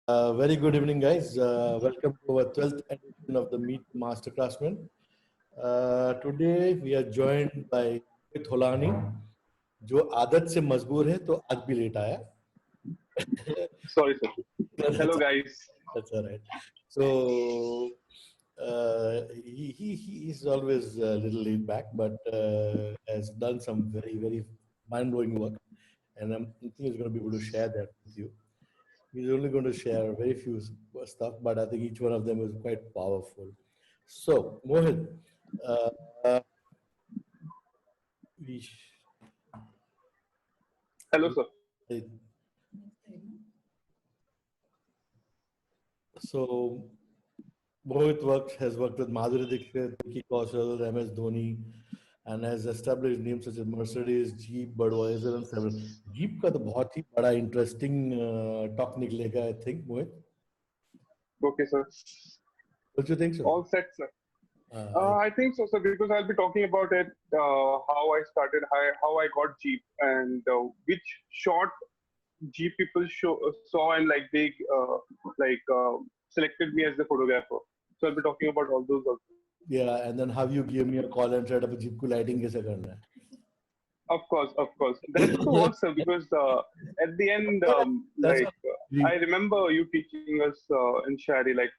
Very good evening, guys. Welcome to our 12th edition of the Meet Mastercraftsman. Today we are joined by Mohit Holani, जो आदत से मजबूर है तो आज भी लेट आया. Sorry, sir. Hello, That's, guys. that's all right. So he's always a little laid back, but has done some very mind-blowing work, and I think he's going to be able to share that with you. He's only going to share very few stuff, but I think each one of them is quite powerful. So, Mohit, Hello, sir. So, Mohit has worked with Madhuri Dixit, Vicky Kaushal, Dhoni, and has established names such as Mercedes, Jeep, Budweiser, and several. Jeep का तो बहुत ही बड़ा interesting talk निकलेगा, I think, Mohit. Okay, sir. Don't you think so? All set, sir. I think so, sir, because I'll be talking about it, how I started, how I got Jeep, and which short Jeep people saw and like they selected me as the photographer. So I'll be talking about all those also. Yeah, and then how you gave me a call and said, "Ab Jeep ko lighting kaise karna hai?" Of course. That also works, sir, because at the end, I remember you teaching us in Shari, like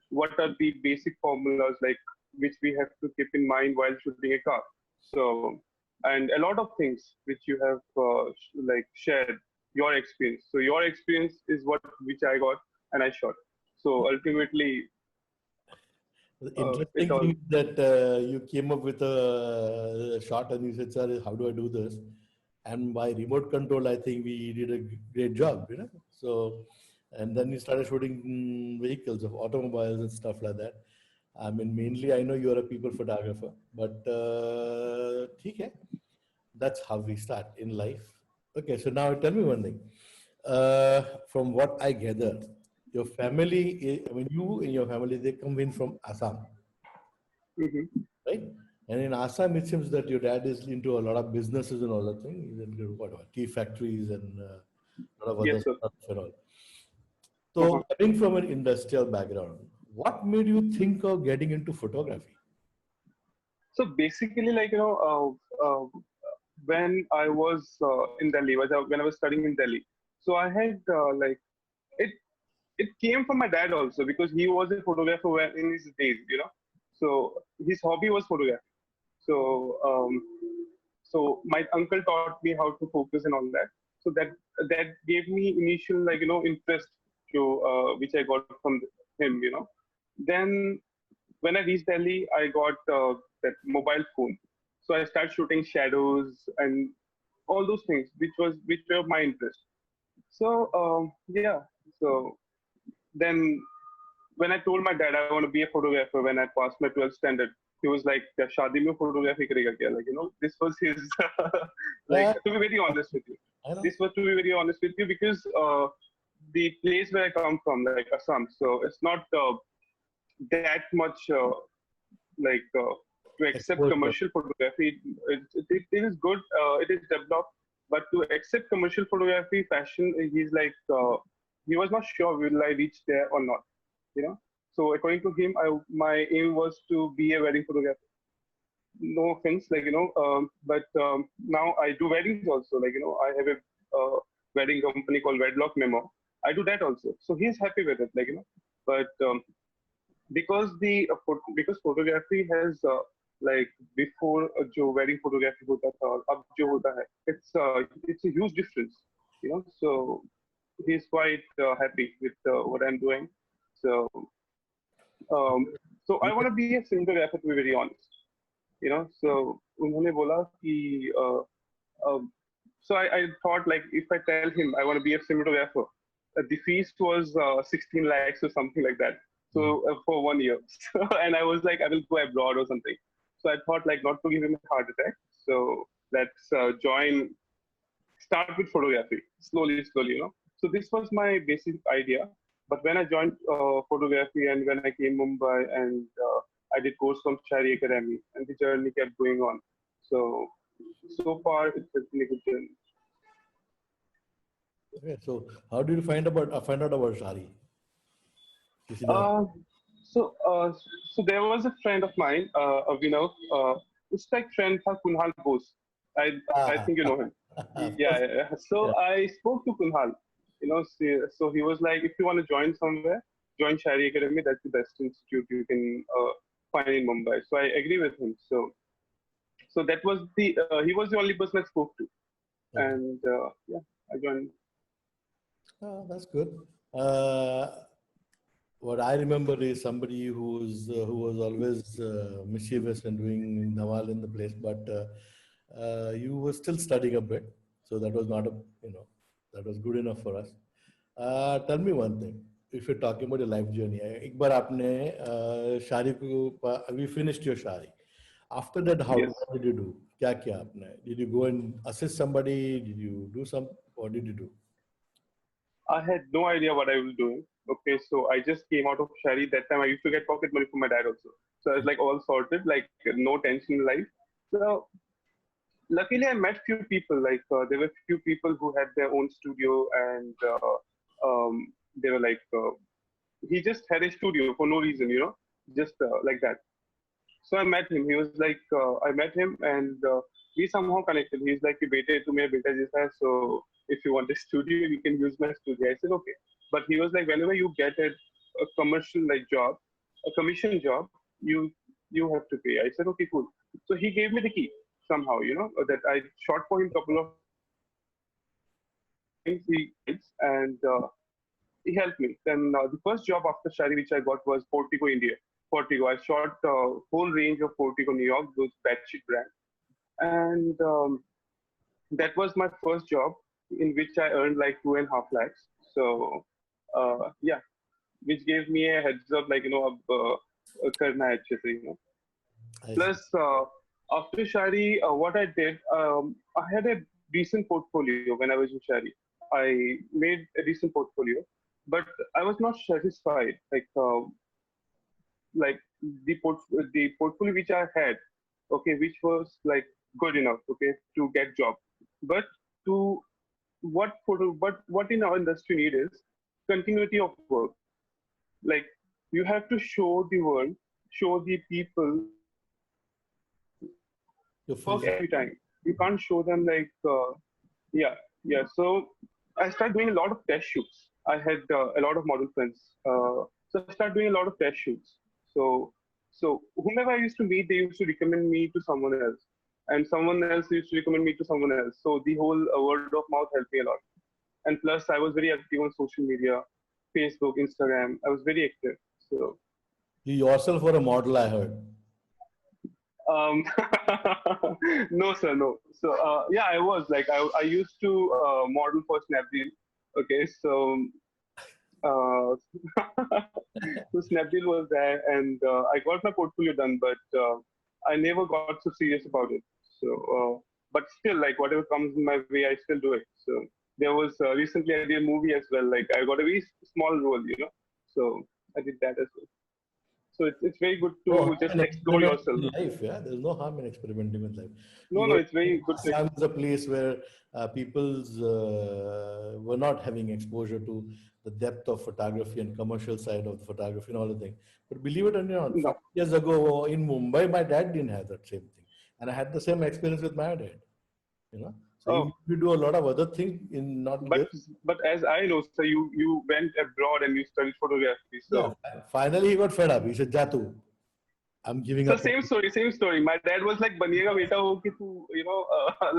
what are the basic formulas, like which we have to keep in mind while shooting a car. So, and a lot of things which you have shared your experience. So your experience is which I got and I shot. So ultimately, the interesting thing is that you came up with a shot and you said, "Sir, how do I do this?" And by remote control, I think we did a great job, you know. So, and then you started shooting vehicles of automobiles and stuff like that. I mean, mainly I know you're a people photographer, but okay, that's how we start in life. Okay, so now tell me one thing. From what I gather, your family, I mean, you and your family, they come in from Assam, right? And in Assam, it seems that your dad is into a lot of businesses and all that thing. He's into tea factories and a lot of other stuff and all. So, coming from an industrial background, what made you think of getting into photography? So basically, when I was in Delhi, when I was studying in Delhi, so I had it came from my dad also because he was a photographer in his days, you know. So his hobby was photography. So my uncle taught me how to focus and all that. So that gave me initial interest to which I got from him, you know. Then when I reached Delhi, I got that mobile phone. So I started shooting shadows and all those things, which were my interest. So so then when I told my dad I want to be a photographer when I passed my 12th standard, he was like, "Kya shaadi mein photography karega kya?" Like, you know, this was his to be very honest with you. This was to be very honest with you because the place where I come from, like Assam, so it's not that much to accept commercial photography. It is good, it is developed, but to accept commercial photography, fashion, he's like, he was not sure will I reach there or not, you know. So according to him, my aim was to be a wedding photographer. No offense, but now I do weddings also. Like, you know, I have a wedding company called Wedlock Memo. I do that also. So he's happy with it, but because because photography has before जो wedding photography होता था और अब जो होता है, it's a huge difference, you know. So he's quite happy with what I'm doing. So so I want to be a cinematographer, to be very honest, you know. So उन्होंने बोला कि so I thought, like, if I tell him I want to be a cinematographer, the fees was 16 lakhs or something like that. So for 1 year, and I was like, I will go abroad or something. So I thought, like, not to give him a heart attack. So let's start with photography slowly, you know. So this was my basic idea. But when I joined photography and when I came Mumbai and I did course from Shari Academy, and the journey kept going on. So far, it's been a good journey. Okay, so how did you find out about Shari? You see that? Uh, so, uh, so there was a friend of mine, Avinav. It's like friend for Kunhal Bose. I Ah, think you know him. of Yeah, course. yeah, yeah. So Yeah. I spoke to Kunhal. So he was like, if you want to join somewhere, join Shari Academy. That's the best institute you can find in Mumbai. So I agree with him. So that was the he was the only person I spoke to, Okay. and yeah, I joined. That's good. Uh, what I remember is somebody who was always mischievous and doing nawal in the place, but you were still studying a bit, so that was not a that was good enough for us. Tell me one thing. If you're talking about your life journey, एक बार आपने शारी को we finished your shari. After that, Yes. what did you do? क्या किया आपने? Did you go and assist somebody? Did you do some? What did you do? I had no idea what I was doing. Okay, so I just came out of Shari. That time I used to get pocket money from my dad also. So I was like all sorted, like no tension in life. So luckily I met few people. Like there were few people who had their own studio, and they were like he just had a studio for no reason, just like that. So I met him. He was like, I met him, and we somehow connected. He's like, "Bete, tu mera beta jaisa hai, so if you want a studio, you can use my studio." I said, "Okay." But he was like, "Whenever you get a commercial like job, a commission job, you have to pay." I said, "Okay, cool." So he gave me the key somehow, that I shot for him couple of things he gives, and he helped me. Then the first job after Shari which I got was Portico, India. Portico. I shot a whole range of Portico, New York, those bedsheet brands. And that was my first job in which I earned like 2.5 lakhs. So, yeah, which gave me a heads up, like, karna hai achhe se, I see. Plus, after Shari, what I did, I had a decent portfolio when I was in Shari. I made a decent portfolio, but I was not satisfied. Like the portfolio which I had, okay, which was like good enough, okay, to get job. But to what in our industry need is continuity of work. Like you have to show the world, show the people You're work fulfilled. every time. You can't show them like yeah, yeah. So I started doing a lot of test shoots. I had a lot of model friends, so I started doing a lot of test shoots. So whomever I used to meet, they used to recommend me to someone else, and someone else used to recommend me to someone else. So the whole word of mouth helped me a lot. And plus, I was very active on social media, Facebook, Instagram. I was very active. So You yourself were a model, I heard. Um, no, sir, no. So, yeah, I was like, I used to model for Snapdeal. Okay, so, uh, so Snapdeal was there, and I got my portfolio done, but I never got so serious about it. So, but still, like, whatever comes in my way, I still do it. So, there was recently I did a movie as well. Like, I got a very small role. So, I did that as well. So, it's very good No to harm just in explore experimenting yourself. in life. Yeah, there's no harm in experimenting with life. No, no, Because it's very good to. Assam is a place where people's were not having exposure to the depth of photography and commercial side of the photography and all the things. But believe it or not, No. 5 years ago in Mumbai, my dad didn't have that same thing, and I had the same experience with my dad. So Oh, you do a lot of other things in not but this. but as I know, so you went abroad and you studied photography. Yeah, So finally he got fed up. He said, "Jatu, I'm giving so up." same story, same story. My dad was like, "Baniega beta ho ki tu,"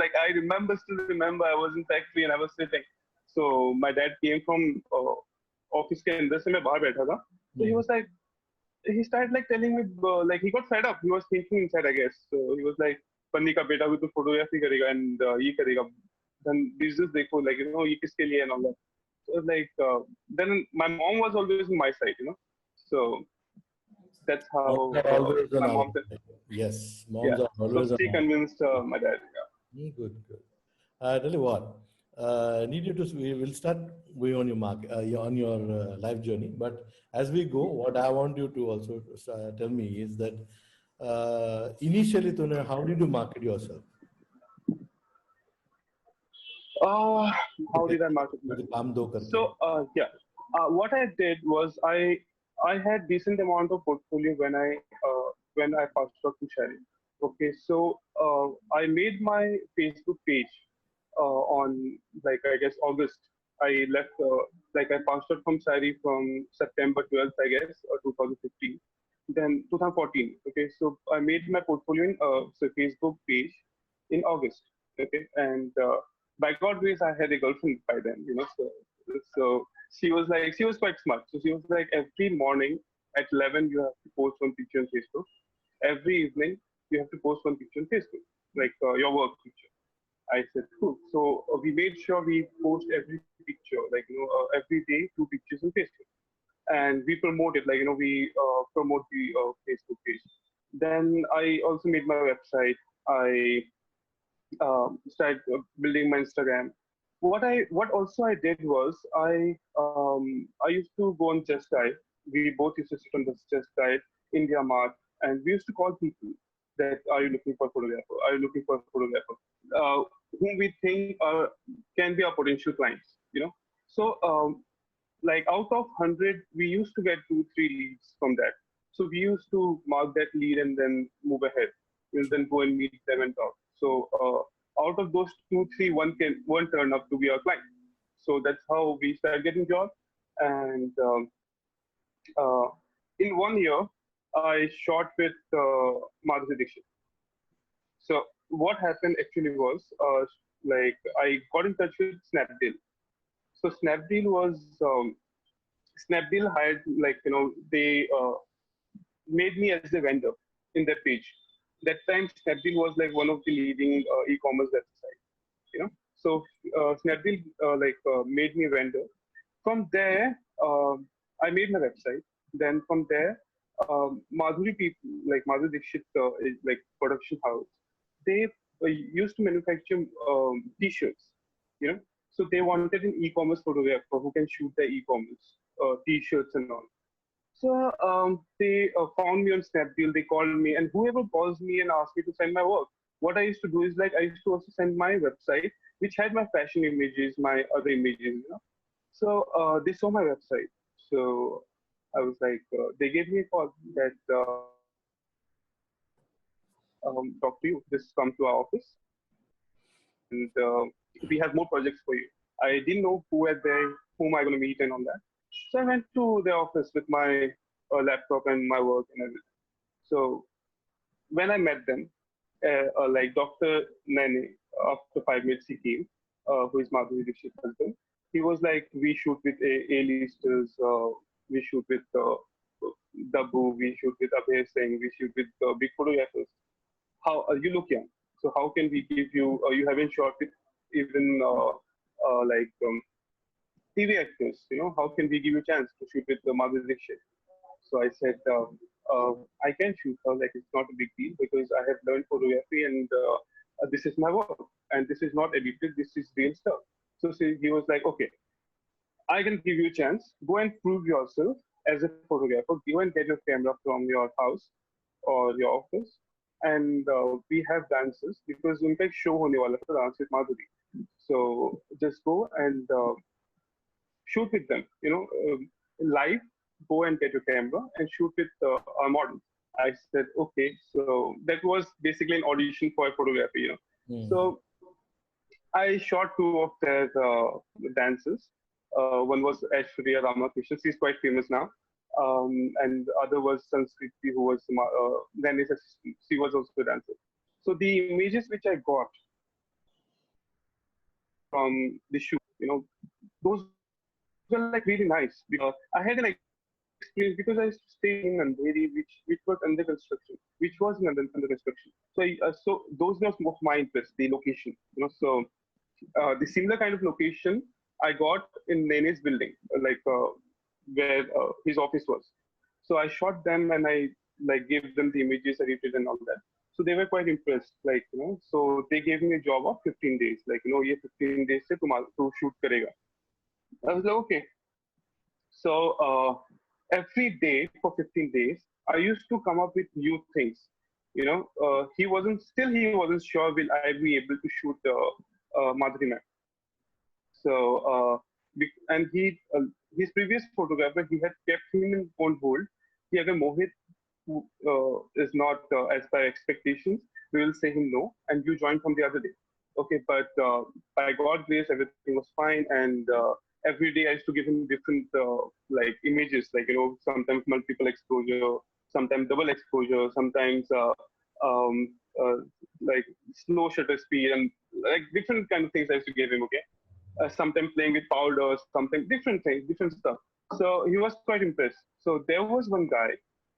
like I still remember, I was in factory and I was sitting. So my dad came from office के अंदर से मैं बाहर बैठा था. So he Hmm. was like, he started like telling me, like he got fed up. He was thinking inside, I guess. So he was like, "पन्नी का बेटा भी तो photography करेगा and ये करेगा." Then business देखो, like ये किसके लिए and all that. So like then my mom was always on my side. So that's how Moms are always on my our mom said, side. Yes, yeah. moms are So always on she our side. convinced my dad. Yeah. Good, good. Tell you what, need you to, we will start going on your on your life journey. But as we go, what I want you to also tell me is that initially, Tune, how did you market yourself? Uh, how did I market मुझे myself? काम दो करके. So yeah, what I did was I had decent amount of portfolio when I passed out to Shari. Okay, so I made my Facebook page on, like, I guess August. I left like I passed out from Shari from September 12th, I guess, or 2015. Then 2014. Okay, so I made my portfolio in so Facebook page in August. Okay, and by God grace, I had a girlfriend by then. So she was quite smart. So she was like, every morning at 11 you have to post one picture on Facebook. Every evening you have to post one picture on Facebook, like your work picture. I said, cool. So we made sure we post every picture, like, every day, two pictures on Facebook, and we promote it, like, we promote the Facebook page. Then I also made my website. I started building my Instagram. What also I did was I used to go on Just Diet. We both used to sit on the Just Diet, India Mart, and we used to call people that, are you looking for a photographer? Are you looking for a photographer? Whom we think can be our potential clients. So like out of 100, we used to get 2, 3 leads from that. So we used to mark that lead and then move ahead. We'll then go and meet them and talk. So out of those 2, 3, one turn up to be our client. So that's how we started getting jobs. And uh, in 1 year, I shot with Madhuri Dixit. So what happened actually was, like, I got in touch with Snapdeal. So Snapdeal hired, like, they made me as a vendor in their page. That time, Snapdeal was like one of the leading e-commerce websites. So Snapdeal made me a vendor. From there, I made my website. Then from there, Madhuri people like Madhuri Dixit is like production house. They used to manufacture t-shirts. So they wanted an e-commerce photographer who can shoot the e-commerce t-shirts and all. So they found me on Snapdeal. They called me, and whoever calls me and asks me to send my work, what I used to do is, like, I used to also send my website, which had my fashion images, my other images. So they saw my website. So I was like, they gave me a call that talk to you. Just come to our office, and we have more projects for you. I didn't know who were there, whom I going to meet, and all that. So I went to the office with my laptop and my work and everything. So when I met them, like Dr. Nene, after 5 minutes he came, who is Madhuri Dixit's husband. He was like, we shoot with A-listers, we shoot with Dabu, we shoot with Abhay Singh, we shoot with big photographers. How you look young, so how can we give you? You haven't shot with even TV actors. How can we give you a chance to shoot with the Madhuri Dixit? So I said, I can shoot her, like, it's not a big deal because I have learned photography and this is my work and this is not edited, this is real stuff. So he was like, okay, I can give you a chance. Go and prove yourself as a photographer. Go and get your camera from your house or your office. And we have dances because उनका एक show होने वाला था dance with Madhuri. So just go and shoot with them. Live. Go and get your camera and shoot with our model. I said, okay. So that was basically an audition for photography. So I shot two of their dances. One was Aishwarya Ramakrishnan. She's quite famous now. And the other was Sanskriti, who was Nani's assistant. She was also a dancer. So the images which I got from the shoot, those were like really nice. Because I had an experience because I used to stay in Andheri, which was under construction, which was under construction. So those were of my interest, the location. So the similar kind of location I got in Nene's building, where his office was. So I shot them and I gave them the images, edited and all that. So they were quite impressed, so they gave me a job of 15 days, ye 15 days se to shoot karega. I was like, okay. So every day for 15 days, I used to come up with new things. He wasn't sure will I be able to shoot Madhuri ma'am. And his previous photographer, he had kept him on hold. He had a Mohit who is not as per expectations. We will say him no, and you join from the other day. Okay, but by God's grace, everything was fine, and every day I used to give him different like images, like sometimes multiple exposure, sometimes double exposure, sometimes like slow shutter speed, and like different kind of things I used to give him. Okay, sometimes playing with powders, something different things, different stuff. So he was quite impressed. So there was one guy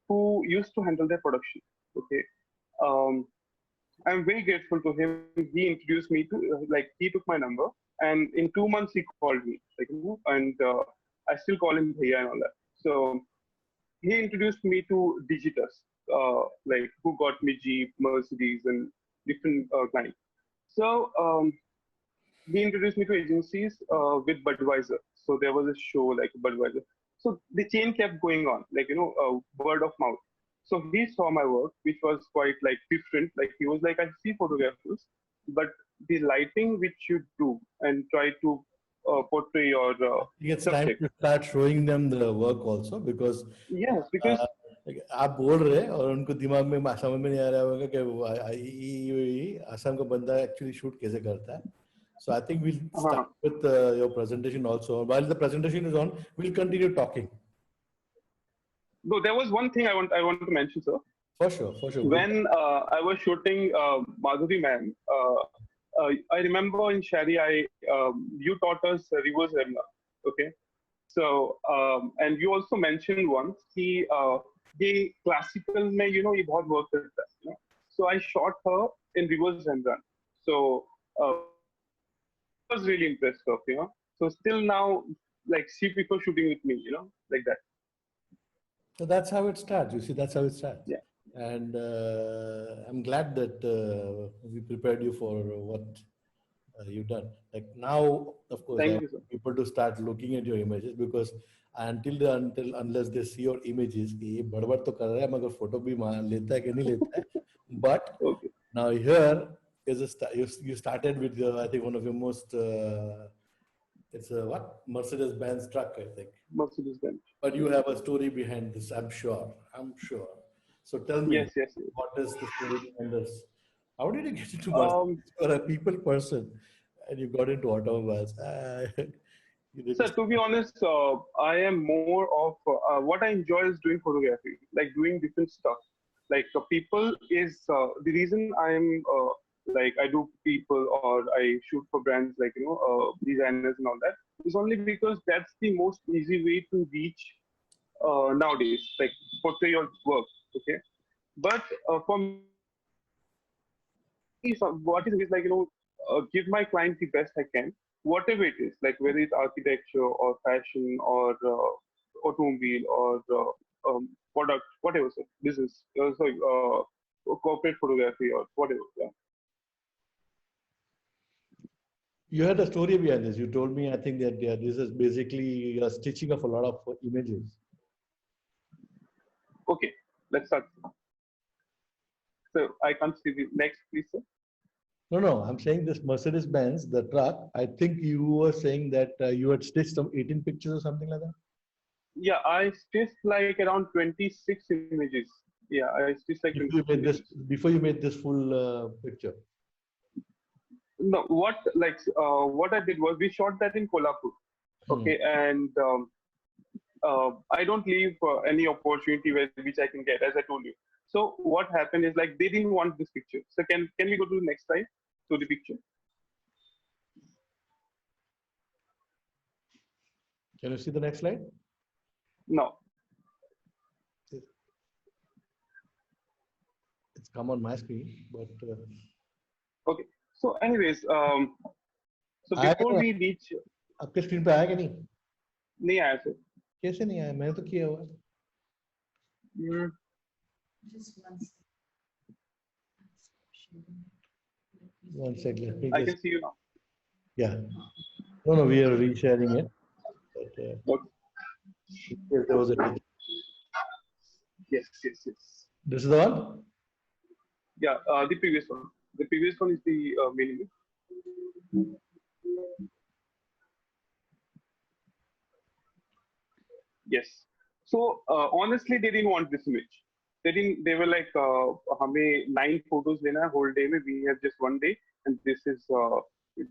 who used to handle their production. Okay, um, I'm very grateful to him. He introduced me to like he took my number, and in 2 months he called me, like and I still call him Bhaiya and all that. So he introduced me to Digitus, like who got me Jeep, Mercedes, and different clients. So he introduced me to agencies with Budweiser. So there was a show like Budweiser. So the chain kept going on, like word of mouth. So he saw my work, which was quite like different. Like he was like, I see photographers, but the lighting which you do and try to portray your It's time subject. to start showing them the work also, because Yes, because आप बोल रहे हैं और उनको दिमाग में समझ में नहीं आ रहा होगा कि असम का बंदा एक्चुअली शूट कैसे करता है. So I think we'll start with your presentation also. While the presentation is on, we'll continue talking. No, there was one thing I want to mention, sir. For sure, for sure. When I was shooting Madhuri Ma'am, I remember in Shari, you taught us reverse Remna. Okay, so and you also mentioned once the classical में ये बहुत work करता है. So I shot her in reverse Remna. So I was really impressed of So still now, like she prefers shooting with me, like that. So that's how it starts. You see, that's how it starts. Yeah. And I'm glad that we prepared you for what you've done. Like now, of course, I want people to start looking at your images, because unless they see your images, ये बड़बड़ तो कर रहा है मगर photo भी लेता है कि नहीं लेता है. But now here is you started with I think one of your most it's a what? Mercedes-Benz truck, I think. Mercedes-Benz. But you have a story behind this, I'm sure. So tell me, yes. What is the story behind this? How did you get into Mercedes? You're a people person, and you got into automobiles. Sir, to be honest, I am more of what I enjoy is doing photography, like doing different stuff. Like people is the reason I'm like I do people or I shoot for brands like designers and all that is only because that's the most easy way to reach nowadays, like portray your work. Okay, but for me, what is like give my client the best I can, whatever it is, like whether it's architecture or fashion or automobile or product, whatever, so business, corporate photography or whatever. Yeah. You had a story behind this. You told me, I think that this is basically a stitching of a lot of images. Okay, let's start. So I can't see the next, please, sir. No, I'm saying this Mercedes-Benz, the truck, I think you were saying that you had stitched some 18 pictures or something like that? Yeah, I stitched like around 26 images. Yeah, I stitched like before you made this full picture. No, what I did was we shot that in Kolhapur. Okay, and I don't leave any opportunity which I can get, as I told you. So what happened is like they didn't want this picture. So can we go to the next slide, to the picture? Can you see the next slide? No. It's come on my screen, but okay. So anyways, so before we reach, आपके screen पे आया कि नहीं? नहीं आया sir. कैसे नहीं आया? मैंने तो किया हुआ. Just one second. I can see you now. Yeah. No, we are resharing it. But, yes, there was a. Yes. This is the one? Yeah, the previous one. The previous one is the main image. Yes. So honestly, they didn't want this image. They didn't. They were like, "हमें 9 photos लेना है whole day में. We have just 1 day, and this is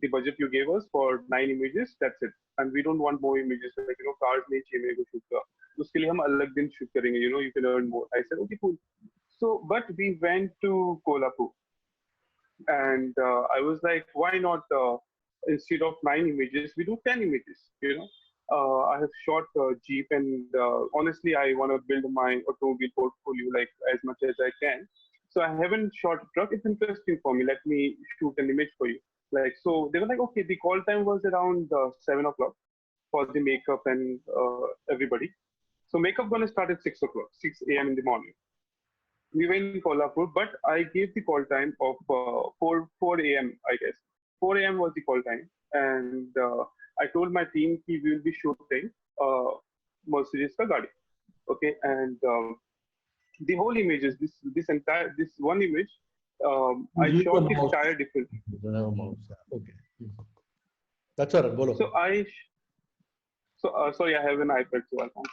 the budget you gave us for 9 images. That's it. And we don't want more images. Like cars नहीं चाहिए मेरे को shoot का. उसके लिए हम अलग दिन shoot करेंगे. You can earn more." I said, "Okay, cool." So, but we went to Kolhapur, and I was like, "Why not? Instead of 9 images, we do 10 images." I have shot Jeep, and honestly, I want to build my automobile portfolio like as much as I can. So I haven't shot a truck. It's interesting for me. Let me shoot an image for you. Like so, they were like, okay. The call time was around 7 o'clock for the makeup and everybody. So makeup gonna start at 6 o'clock, 6 a.m. in the morning. We were in Kolhapur, but I gave the call time of 4 a.m. I guess 4 a.m. was the call time, and I told my team we will be shooting Mercedes ka gaadi. Okay, and the whole images, this one image, I shot the tire differently. Okay, that's all right. Bolo. So sorry, I have an iPad, so I can't.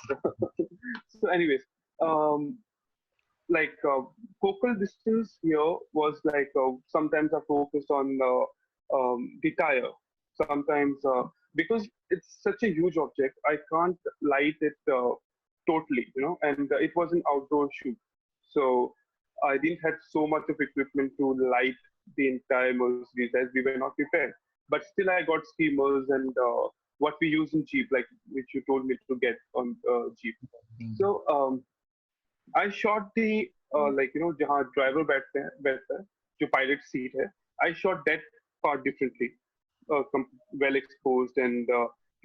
So anyways, like focal distance here was like sometimes I focused on the tire. Sometimes because it's such a huge object, I can't light it totally, and it was an outdoor shoot. So I didn't have so much of equipment to light the entire Mercedes as we were not prepared. But still, I got streamers and what we use in Jeep, like which you told me to get on Jeep. So I shot the like जहाँ driver बैठता है जो pilot seat है. I shot that part differently, well exposed, and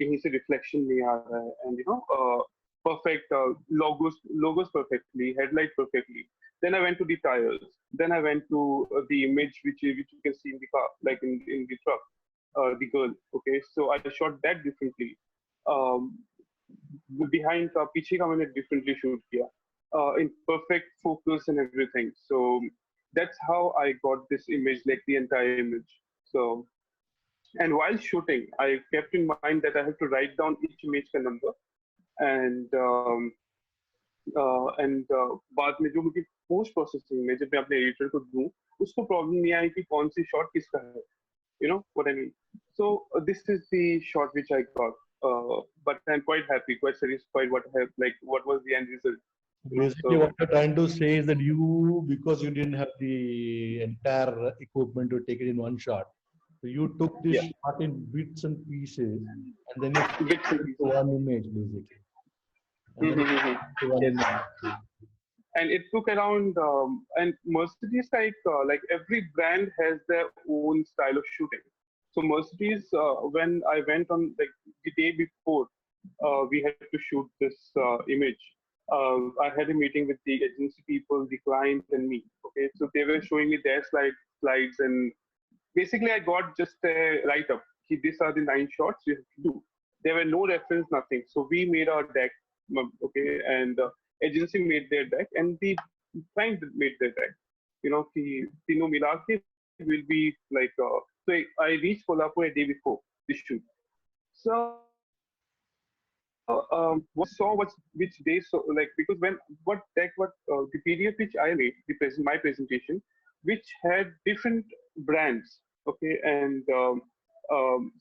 कहीं से reflection नहीं आ रहा है, and perfect logos perfectly, headlight perfectly. Then I went to the tires. Then I went to the image which you can see in the car, like in the truck, the girl. Okay, so I shot that differently. Behind का पीछे का मैंने differently shoot किया. In perfect focus and everything. So that's how I got this image, like the entire image. So, and while shooting, I kept in mind that I have to write down each image ka number, and बाद में जो मुझे post processing में जब मैं अपने editor को दूँ, उसको problem नहीं आई कि कौन सी shot किसका है. You know what I mean? So this is the shot which I got. But I'm quite happy, quite satisfied. What was the end result? Basically, what you're trying to say is that because you didn't have the entire equipment to take it in one shot, so you took this shot in bits and pieces, and then you took one image, basically. And it took around, and Mercedes, like every brand has their own style of shooting. So Mercedes, when I went on like the day before, we had to shoot this image. I had a meeting with the agency people, the client, and me. Okay, so they were showing me their slides, and basically I got just a write-up. These are the 9 shots you have to do. There were no reference, nothing. So we made our deck, okay, and agency made their deck, and the client made their deck. Tino Milake will be like. So I reached Kolhapur a day before the shoot. So which day, so like, because the PDF which I made, my presentation, which had different brands, okay, and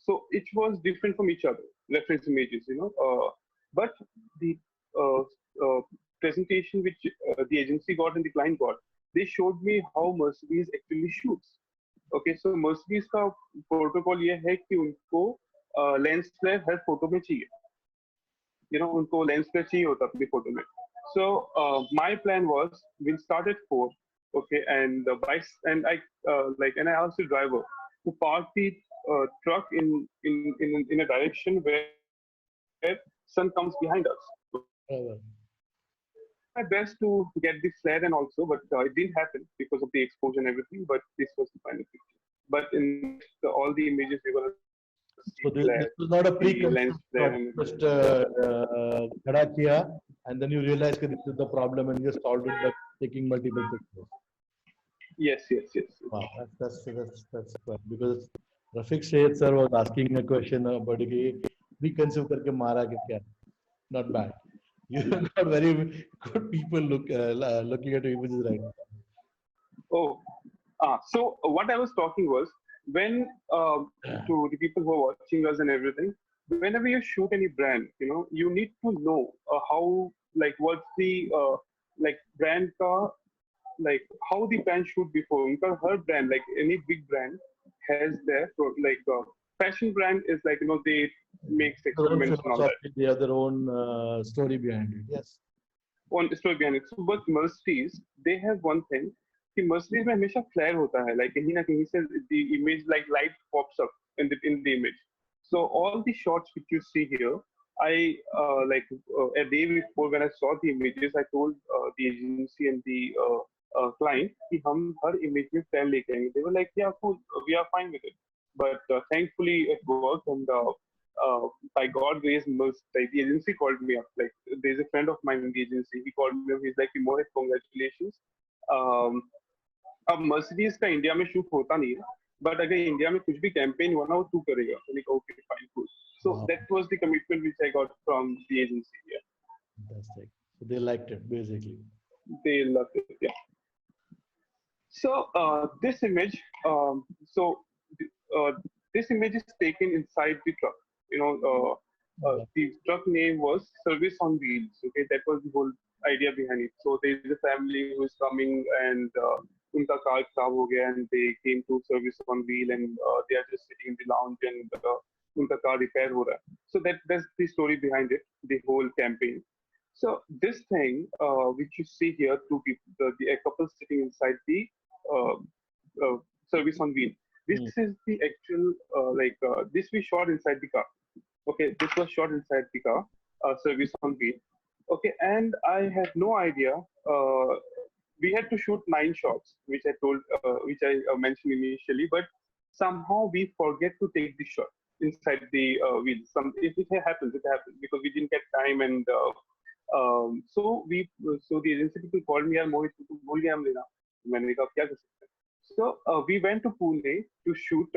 so it was different from each other, reference images, but the presentation which the agency got and the client got, they showed me how Mercedes actually shoots. Okay, so Mercedes का protocol ये है कि उनको lens flare हर photo में चाहिए. उनको lens flare चाहिए होता अपनी photo में. So my plan was we'll start at 4, okay, and I asked the driver to park the truck in a direction where sun comes behind us. My best to get the flare and also, but it didn't happen because of the exposure and everything. But this was the final picture. But in all the images we were. So this was not a pre-concept, just khada kiya, and then you realize that this is the problem, and you solved it by taking multiple pictures. Yes. Wow, that's quite, because Rafiq Syed sir was asking a question about pre-concept करके मारा कि क्या, not bad. You got very good people looking at your images right now. Oh, so what I was talking was when to the people who are watching us and everything, whenever you shoot any brand, you need to know how, like, what's the like brand ka, like how the brand shoot before. Because her brand, like any big brand, has their like fashion brand is like they makes Their own experiments and all that. philosophy, they have their own story behind it. Yes. One story behind it. So, but Mercedes, they have one thing. कि Mercedes में हमेशा flare होता है, like कहीं ना कहीं से the image like light pops up in the image. So all the shots which you see here, I like a day before when I saw the images, I told the agency and the client कि हम हर image में flare लेके आएंगे. They were like, yeah, cool, we are fine with it. But thankfully it worked, and by God grace, like the agency called me up. Like there's a friend of mine in the agency. He called me up. He's like, Mohit, congratulations. Um, अब Mercedes का India में shoot होता नहीं है, but अगर India में कुछ भी कैंपेन हुआ ना वो तू करेगा. Okay fine cool. So that was the commitment which I got from the agency. Fantastic. So they liked it basically. They loved it. Yeah. So this image, so uh, this image is taken inside the truck. The truck name was Service on Wheels. Okay, that was the whole idea behind it. So there is a family who is coming, and उनका car खराब हो गया, and they came to Service on Wheel, and they are just sitting in the lounge, and उनका car repair हो रहा है. So that's the story behind it, the whole campaign. So this thing, which you see here, two people, a couple sitting inside the uh, service on wheel. This is the actual, this we shot inside the car. Okay, this was shot inside the car, service on wheel. Okay, and I had no idea. We had to shoot 9 shots, which I mentioned initially, but somehow we forget to take the shot inside the wheel. If it happens, it happens because we didn't get time, and so the agency people called me, Mohit, तू भूल गया हम लेना. मैंने कहा क्या कर सकते हैं. So we went to Pune to shoot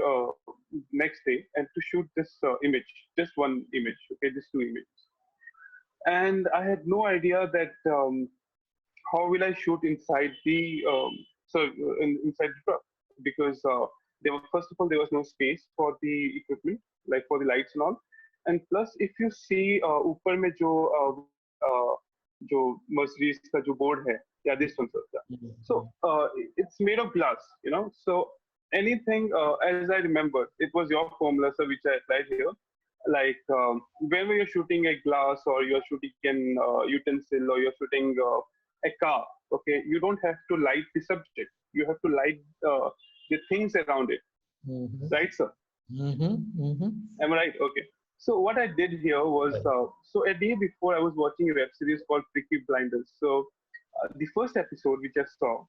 next day and to shoot this image, just one image, okay, just 2 images. And I had no idea that how will I shoot inside the inside the truck, because there was, first of all, there was no space for the equipment, like for the lights and all. And plus, if you see ऊपर में जो Mercedes का जो board है, yeah, this one, sir. So it's made of glass, So anything, as I remember, it was your formula, sir, which I applied here. Like whenever you're shooting a glass, or you're shooting an utensil, or you're shooting a car, okay, you don't have to light the subject. You have to light the things around it, right, sir? Am I right? Okay. So what I did here was, so a day before I was watching a web series called Peaky Blinders. So the first episode which I saw,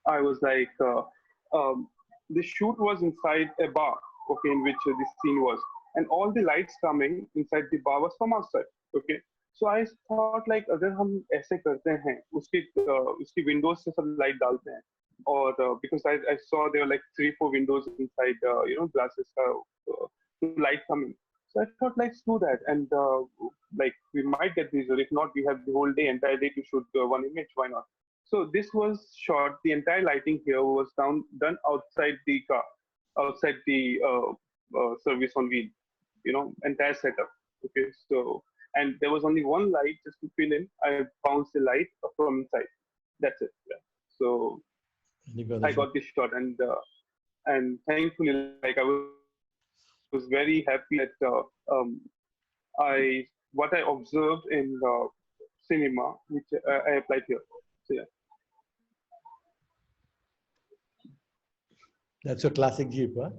I was like, the shoot was inside a bar, okay, in which this scene was, and all the lights coming inside the bar was from outside, okay. So I thought like अगर हम ऐसे करते हैं, उसकी windows से सब light डालते हैं, or because I saw there were like 3-4 windows inside, glasses to light coming. So I thought, let's do that, and like we might get these, or if not, we have the whole day, entire day to shoot one image. Why not? So this was shot. The entire lighting here was done outside the car, outside the service on wheel. Entire setup. Okay, so and there was only one light just to fill in. I bounced the light from inside. That's it. Yeah. So I got this shot, and thankfully, like I was very happy that what I observed in cinema, which I applied here. So yeah. That's a classic Jeep, huh?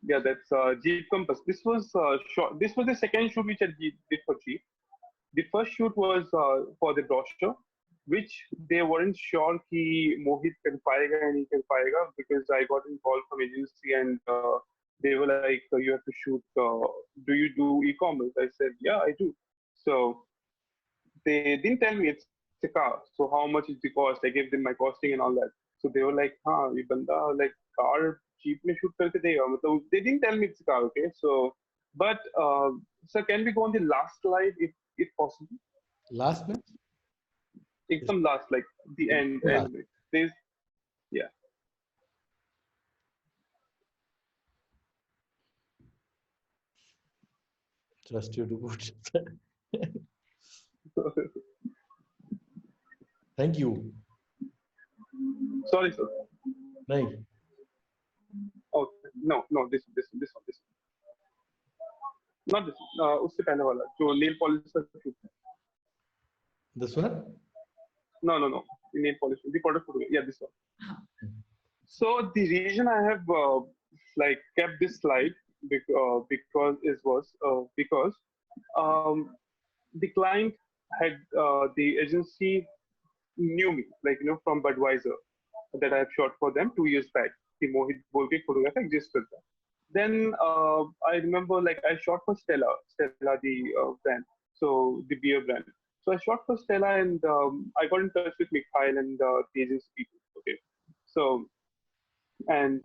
Yeah, that's Jeep Compass. This was shot. This was the second shoot which I did for Jeep. The first shoot was for the brochure, which they weren't sure कि Mohit कर पाएगा या नहीं कर पाएगा, because I got a call from agency, and they were like, you have to shoot, do you do e-commerce? I said, yeah, I do. So they didn't tell me it's a car. So how much is the cost? I gave them my costing and all that. So they were like, हाँ ये बंदा like car Jeep में shoot करके देगा. मतलब they didn't tell me it's a car, okay? So, but sir, can we go on the last slide if possible? Last match? Ekdam last, like the end. Last. There's, yeah. Trust you to put. Thank you. Sorry, sir. Nahi. Oh, no, this one. Not this one. उससे पहले वाला जो nail polish का shoot है. This one? No. The nail polish. The product photo. Yeah, this one. So the reason I have like kept this slide because the client had the agency knew me, like from Budweiser, that I have shot for them 2 years back. The Mohit बोल के photographer existed. Then I remember like I shot for Stella the brand, so the beer brand. So I shot for Stella and I got in touch with Mikhail and the agency people. Okay, so and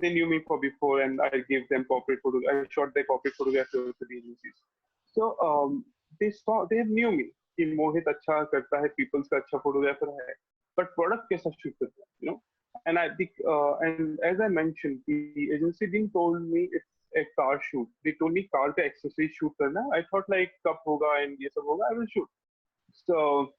they knew me for before, and I gave them corporate photo. I shot their corporate photography to the agencies. So they knew me कि मोहित अच्छा करता है, people's का अच्छा photographer है, but product कैसा shoot करता है, And I think, and as I mentioned, the agency didn't told me it's a car shoot. They told me car का accessory shoot करना. I thought like cup होगा and ये सब होगा, I will shoot. So,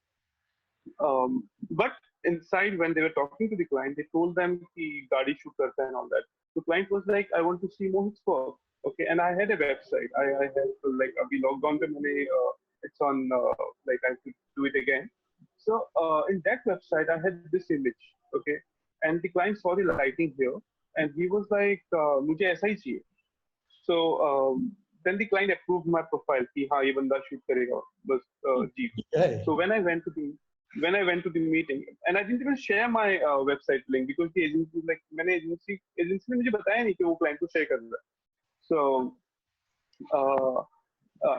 but inside when they were talking to the client, they told them कि गाड़ी shoot करता है and all that. The client was like, I want to see Mohit's work. Okay, and I had a website. I had like अभी lockdown पे मैंने it's on like I could do it again. So in that website I had this image. Okay, and the client saw the lighting here, and he was like, मुझे ऐसा ही चाहिए. So then the client approved my profile कि हाँ ये बंदा shoot करेगा बस Jeep. So when I went to the meeting, and I didn't even share my website link because the agency like मैंने agency ने मुझे बताया नहीं कि वो client को share कर रहा है. So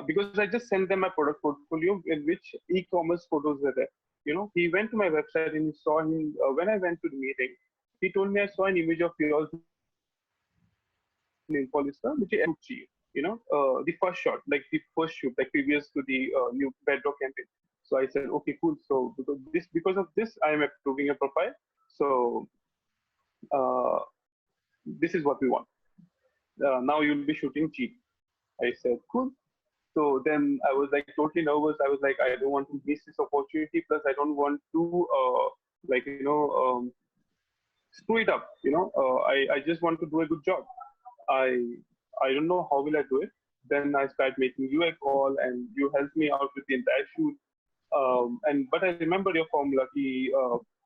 because I just sent them my product portfolio in which e-commerce photos were there. He went to my website and he saw him when I went to the meeting. He told me I saw an image of yours in Polystar, which is the first shot, like the first shoot, like previous to the new Bedrock campaign. So I said, okay, cool. So because of this, I am approving a profile. So this is what we want. Now you'll be shooting Jeep. I said, cool. So then I was like totally nervous. I was like, I don't want to miss this opportunity. Plus, I don't want to screw it up. I just want to do a good job. I don't know how will I do it. Then I started making you a call, and you helped me out with the entire shoot. But I remember your formula कि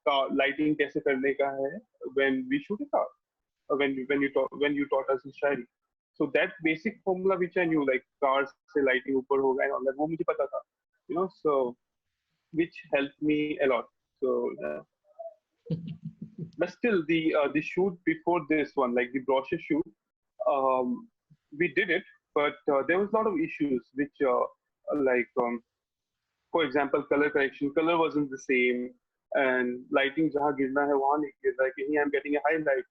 car lighting कैसे करने का है when we shoot a car. When you taught us in Shari. So that basic formula which I knew, like cars से lighting ऊपर होगा and all that, वो मुझे पता था, so which helped me a lot. So, but still the shoot before this one, like the brochure shoot, we did it, but there was a lot of issues which for example, color correction, color wasn't the same, and lighting जहाँ गिरना है वहाँ नहीं गिर रहा है. कहीं I'm getting a highlight.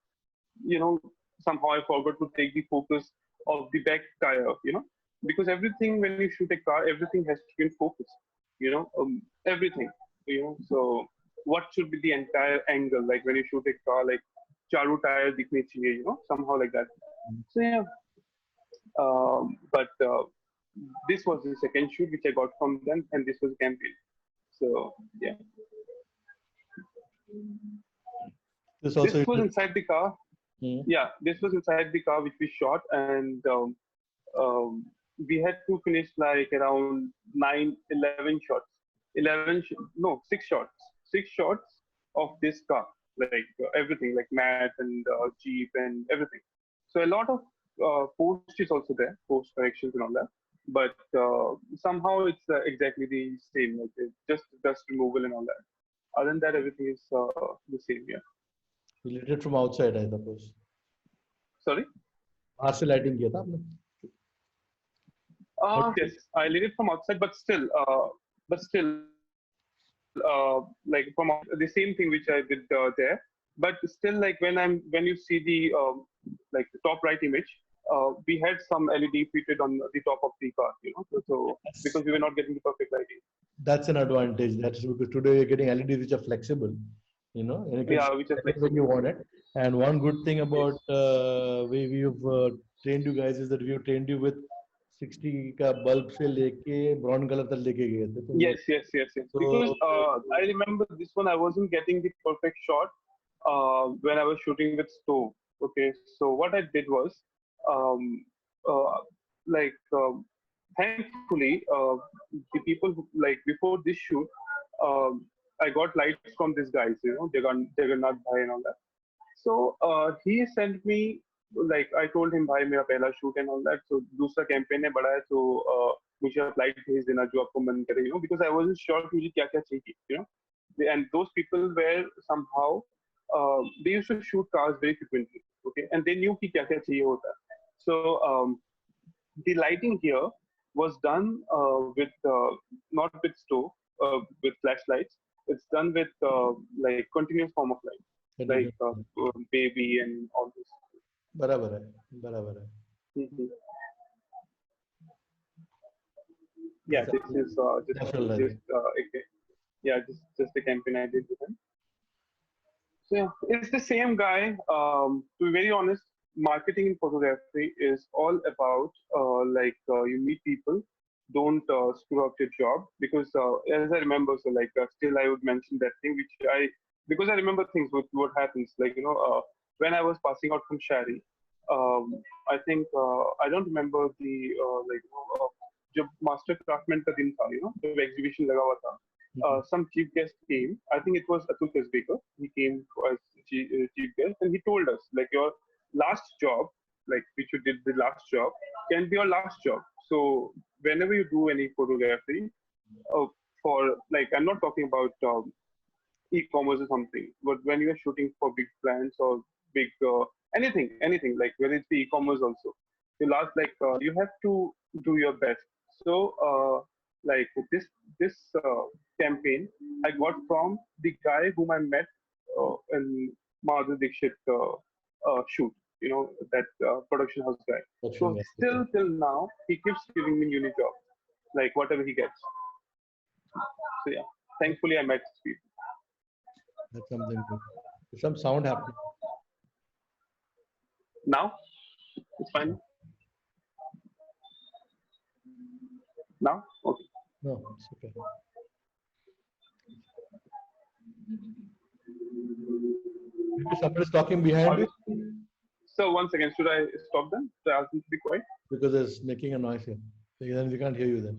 Somehow I forgot to take the focus of the back tire, because everything when you shoot a car, everything has to be in focus, everything, so what should be the entire angle, like when you shoot a car, like charu tire दिखने चाहिए, somehow like that. So yeah, but this was the second shoot which I got from them, and this was campaign. So yeah. This was inside the car. Yeah, this was inside the car which we shot, and we had to finish like around 11 shots. 6 shots of this car, like everything, like mat and Jeep and everything. So a lot of post is also there, post corrections and all that. But somehow it's exactly the same, like just dust removal and all that. Other than that, everything is the same. Yeah. You lit it from outside, I suppose. Sorry? बाहर से lighting किया था आपने? Yes, I lit it from outside, but still, like from the same thing which I did there. But still, like when you see the like the top right image, we had some LED fitted on the top of the car, so because we were not getting the perfect lighting. That's an advantage. That's because today you're getting LEDs which are flexible, and you can Yeah, which is when you want it. And one good thing about we've trained you guys is that we've trained you with 60 का bulb से लेके brown color तक लेके गए थे. Yes. Because I remember this one, I wasn't getting the perfect shot when I was shooting with stove. Okay, so what I did was, um, uh, like, thankfully, the people who, like, before this shoot, I got lights from these guys, Jagannath Bhai and all that. So he sent me, like, I told him, भाई मेरा पहला shoot and all that. So दूसरा campaign है बड़ा है, so मुझे आप light भेज देना जो आपको मन करे, because I wasn't sure कि मुझे क्या क्या चाहिए, And those people were somehow they used to shoot cars very frequently, okay, and they knew कि क्या क्या चाहिए होता. So the lighting here was done with not with stove, with flashlights. It's done with like continuous form of light. Like baby and all this. बराबर है. Yeah, this is just a campaign I did with him. So yeah, it's the same guy. To be very honest, marketing in photography is all about you meet people, don't screw up your job, because as I remember, so still I would mention that thing because I remember things with what happens, when I was passing out from Shari, I think I don't remember the जब Mastercraftsman का दिन था, जब exhibition लगा हुआ था, some chief guest came. I think it was Atul Kasbekar. He came as chief guest, and he told us, like, your last job, like which you did the last job, can be your last job. So whenever you do any photography, for like, I'm not talking about e-commerce or something, but when you are shooting for big brands or big anything, like whether it's the e-commerce also, you have to do your best. So like this campaign I got from the guy whom I met in Madhuri Dixit shoot, that production house guy. So still till now he keeps giving me new jobs, like whatever he gets. So yeah, thankfully I met these people. That's something good. There's some sound happening. Now it's fine. Now? Okay. No, it's okay. Maybe somebody is talking behind you. So once again, should I stop them? Should I ask them to be quiet? Because it's making a noise here. Then we can't hear you then.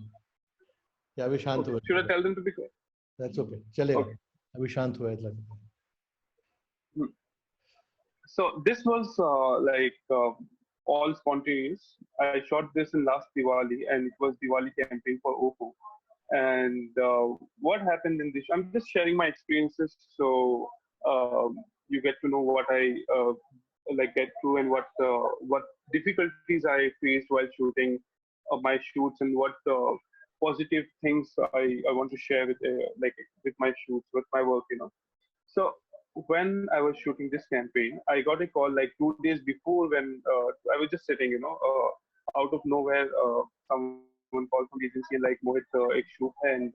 Yeah, अभी शांत हुए. Should I tell them to be quiet? That's okay. चलेगा. Okay. अभी शांत हुए लग. So this was all spontaneous. I shot this in last Diwali, and it was Diwali campaign for Oppo. And what happened in this? I'm just sharing my experiences, so you get to know what I get through and what difficulties I faced while shooting my shoots, and what positive things I want to share with my shoots, with my work, So when I was shooting this campaign, I got a call like 2 days before, when I was just sitting, out of nowhere, someone called from the agency like, Mohit, एक shoot है, and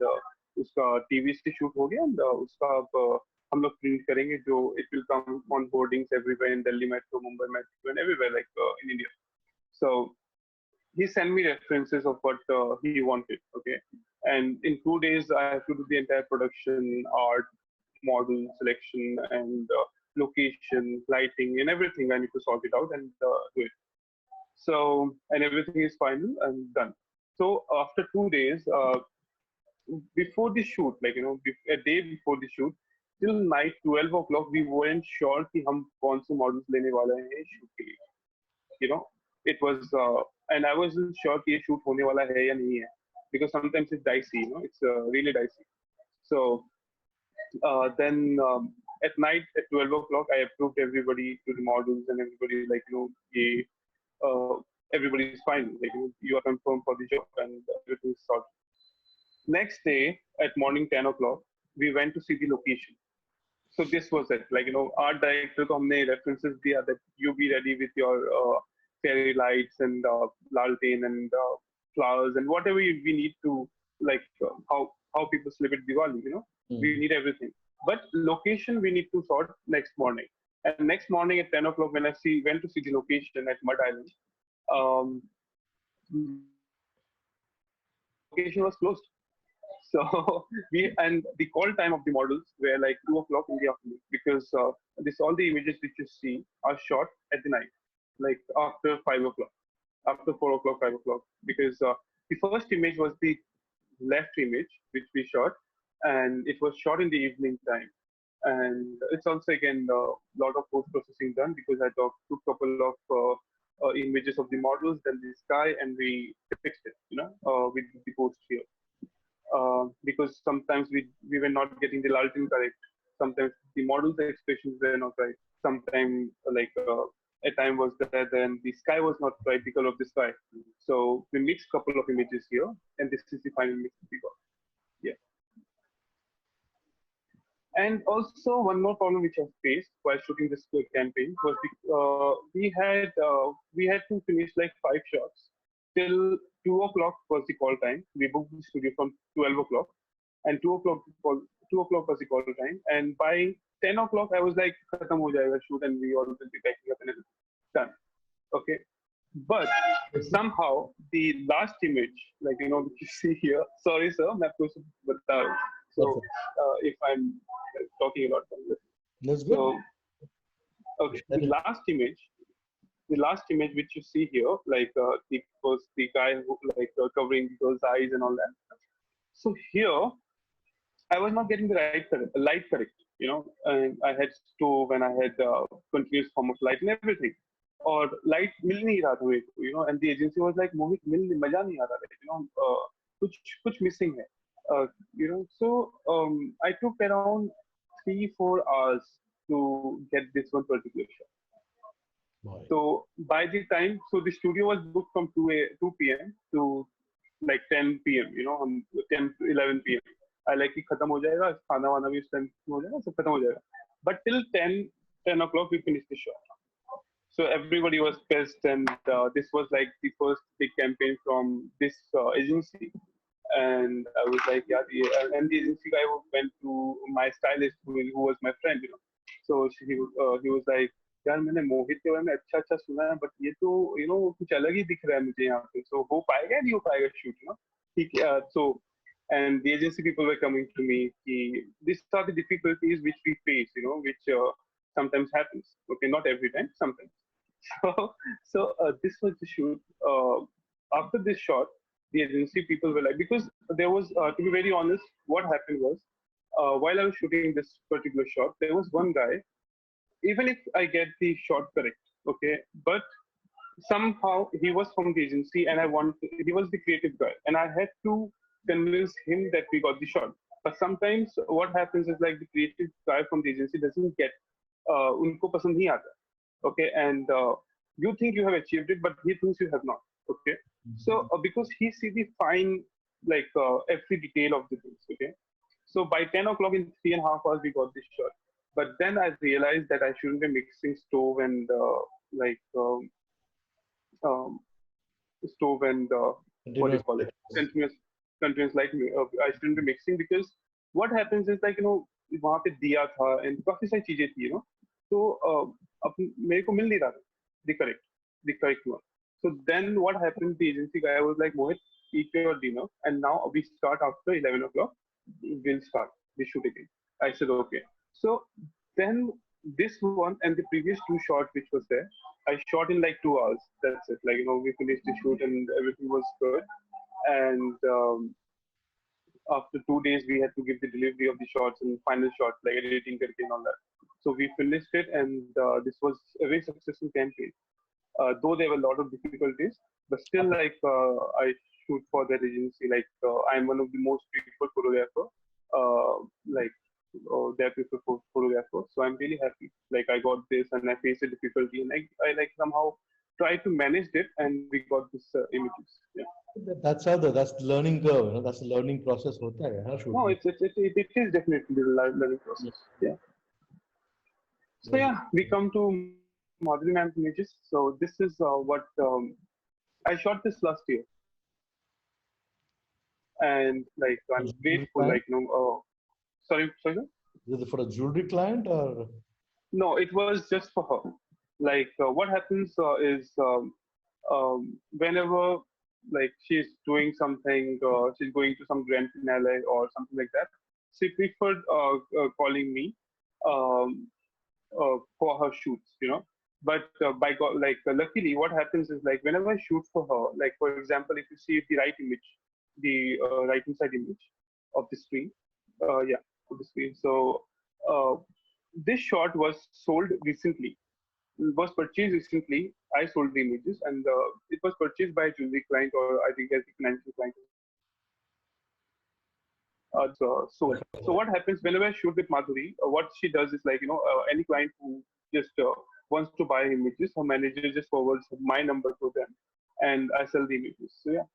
उसका TV से shoot हो गया, and उसका हम लोग print करेंगे, जो it will come on boardings everywhere in Delhi Metro, Mumbai Metro, and everywhere in India. So he sent me references of what he wanted, okay, and in 2 days I have to do the entire production, art, model selection, and location, lighting, and everything. I need to sort it out and do it. So, and everything is final and done. So after 2 days, before the shoot, a day before the shoot, till night 12 o'clock, we weren't sure कि हम कौन से models लेने वाले हैं shoot के लिए. It was, and I wasn't sure कि ये shoot होने वाला है या नहीं है, because sometimes it's dicey, it's really dicey. So then at night at 12 o'clock, I approved everybody to the models, and everybody everybody is fine. You are confirmed for the job, and everything is sorted. Next day at morning 10 o'clock, we went to see the location. So this was it. Art director को हमने references दिया that you be ready with your fairy lights and lalteen and flowers and whatever we need to, like how people celebrate Diwali, we need everything. But location we need to sort next morning. And next morning at 10 o'clock when I went to see the location at Mud Island, um, location was closed. So the call time of the models were like 2 o'clock in the afternoon, because all the images which you see are shot at the night, like after 5 o'clock, after 4 o'clock, 5 o'clock, because the first image was the left image which we shot, and it was shot in the evening time. And it's also again a lot of post processing done, because I took a couple of images of the models, then the sky, and we fixed it, with the post here. Because sometimes we were not getting the laltin correct. Sometimes the model's expressions were not right. Sometimes a time was there, then the sky was not right, the color of the sky. So we mixed a couple of images here, and this is the final mix we got. Yeah. And also one more problem which I faced while shooting this campaign was we had to finish like 5 shots till 2 o'clock was the call time. We booked the studio from 12 o'clock, and 2 o'clock was the call time. And by 10 o'clock, I was like, "Khatam ho jayega shoot," and we all will be packing up and everything. Done. Okay. But somehow the last image, which you see here. Sorry, sir, मैं आपको बता रहा हूँ. So if I'm talking about this. That's good. So, okay, the last image which you see here, was the guy who covering those eyes and all that. So here, I was not getting the light correct, and I had stove and I had continuous form of light and everything. Or light मिल नहीं रहा था मेरे को, and the agency was like, Mohit, मजा नहीं आ रहा, कुछ missing है. So I took around 3-4 hours to get this one particular shot. Boy. So by the time, the studio was booked from 2 p.m. to like 10 p.m. 10-11 p.m. I like कि खत्म हो जाएगा, खाना वाना भी इस टाइम हो जाएगा, सब खत्म हो जाएगा. But till 10 o'clock we finished the shot. So everybody was pissed, and this was like the first big campaign from this agency. And I was like, and the agency guy went to my stylist, who was my friend, So he was like, यार मैंने मोहित के बारे में अच्छा सुना है, but ये तो कुछ अलग ही दिख रहा है मुझे यहाँ पे. So हो पाएगा नहीं हो पाएगा shoot, So and the agency people were coming to me. These are the difficulties which we face, which sometimes happens. Okay, not every time, sometimes. So this was the shoot. After this shot, the agency people were like, because there was, to be very honest, what happened was, while I was shooting this particular shot, there was one guy, even if I get the shot correct, okay, but somehow he was from the agency and he was the creative guy, and I had to convince him that we got the shot. But sometimes what happens is like the creative guy from the agency doesn't get, unko pasand nahi aata, okay, and you think you have achieved it, but he thinks you have not, okay. So because he see the fine, every detail of the things, okay. So by 10 o'clock in 3.5 hours we got this shot. But then I realized that I shouldn't be mixing stove and what do you call it? Continuous light. I shouldn't be mixing, because what happens is वहाँ पे दिया था and काफी सारी चीजें थी, So मेरे को मिल नहीं रहा the correct one. So then what happened? The agency guy was like, Mohit, eat your dinner, and now we start after 11 o'clock. We'll start the shoot again. I said okay. So then this one and the previous 2 shots which was there, I shot in like 2 hours. That's it. We finished the shoot and everything was good. And after 2 days, we had to give the delivery of the shots and final shots, like editing and all that. So we finished it, and this was a very successful campaign. Though there were a lot of difficulties, but still, I shoot for that agency. I'm one of the most preferred photographer. Their preferred photographer. So I'm really happy. I got this, and I faced a difficulty, and I somehow tried to manage it, and we got this images. Yeah. That's the learning curve. That's the learning process. Hota hai, no, it is definitely the learning process. Yeah. So yeah, we come to Madhuri ma'am's images. So this is what I shot this last year, and like For I'm jewelry grateful. client? Like sorry, sorry. Sir? Is it for a jewelry client or? No, it was just for her. Like what happens is whenever like she's doing something, she's going to some grand finale or something like that, she preferred calling me um, for her shoots, you know. But by God, like luckily, what happens is like whenever I shoot for her, like for example, if you see the right image, the right hand side image of the screen, yeah, of the screen. So uh, this shot was sold recently, was purchased recently. I sold the images, and it was purchased by a jewelry client, or I think as a financial client. Sold. So what happens whenever I shoot with Madhuri? What she does is like any client who just wants to buy images, her manager just forwards my number to them, and I sell the images. So yeah,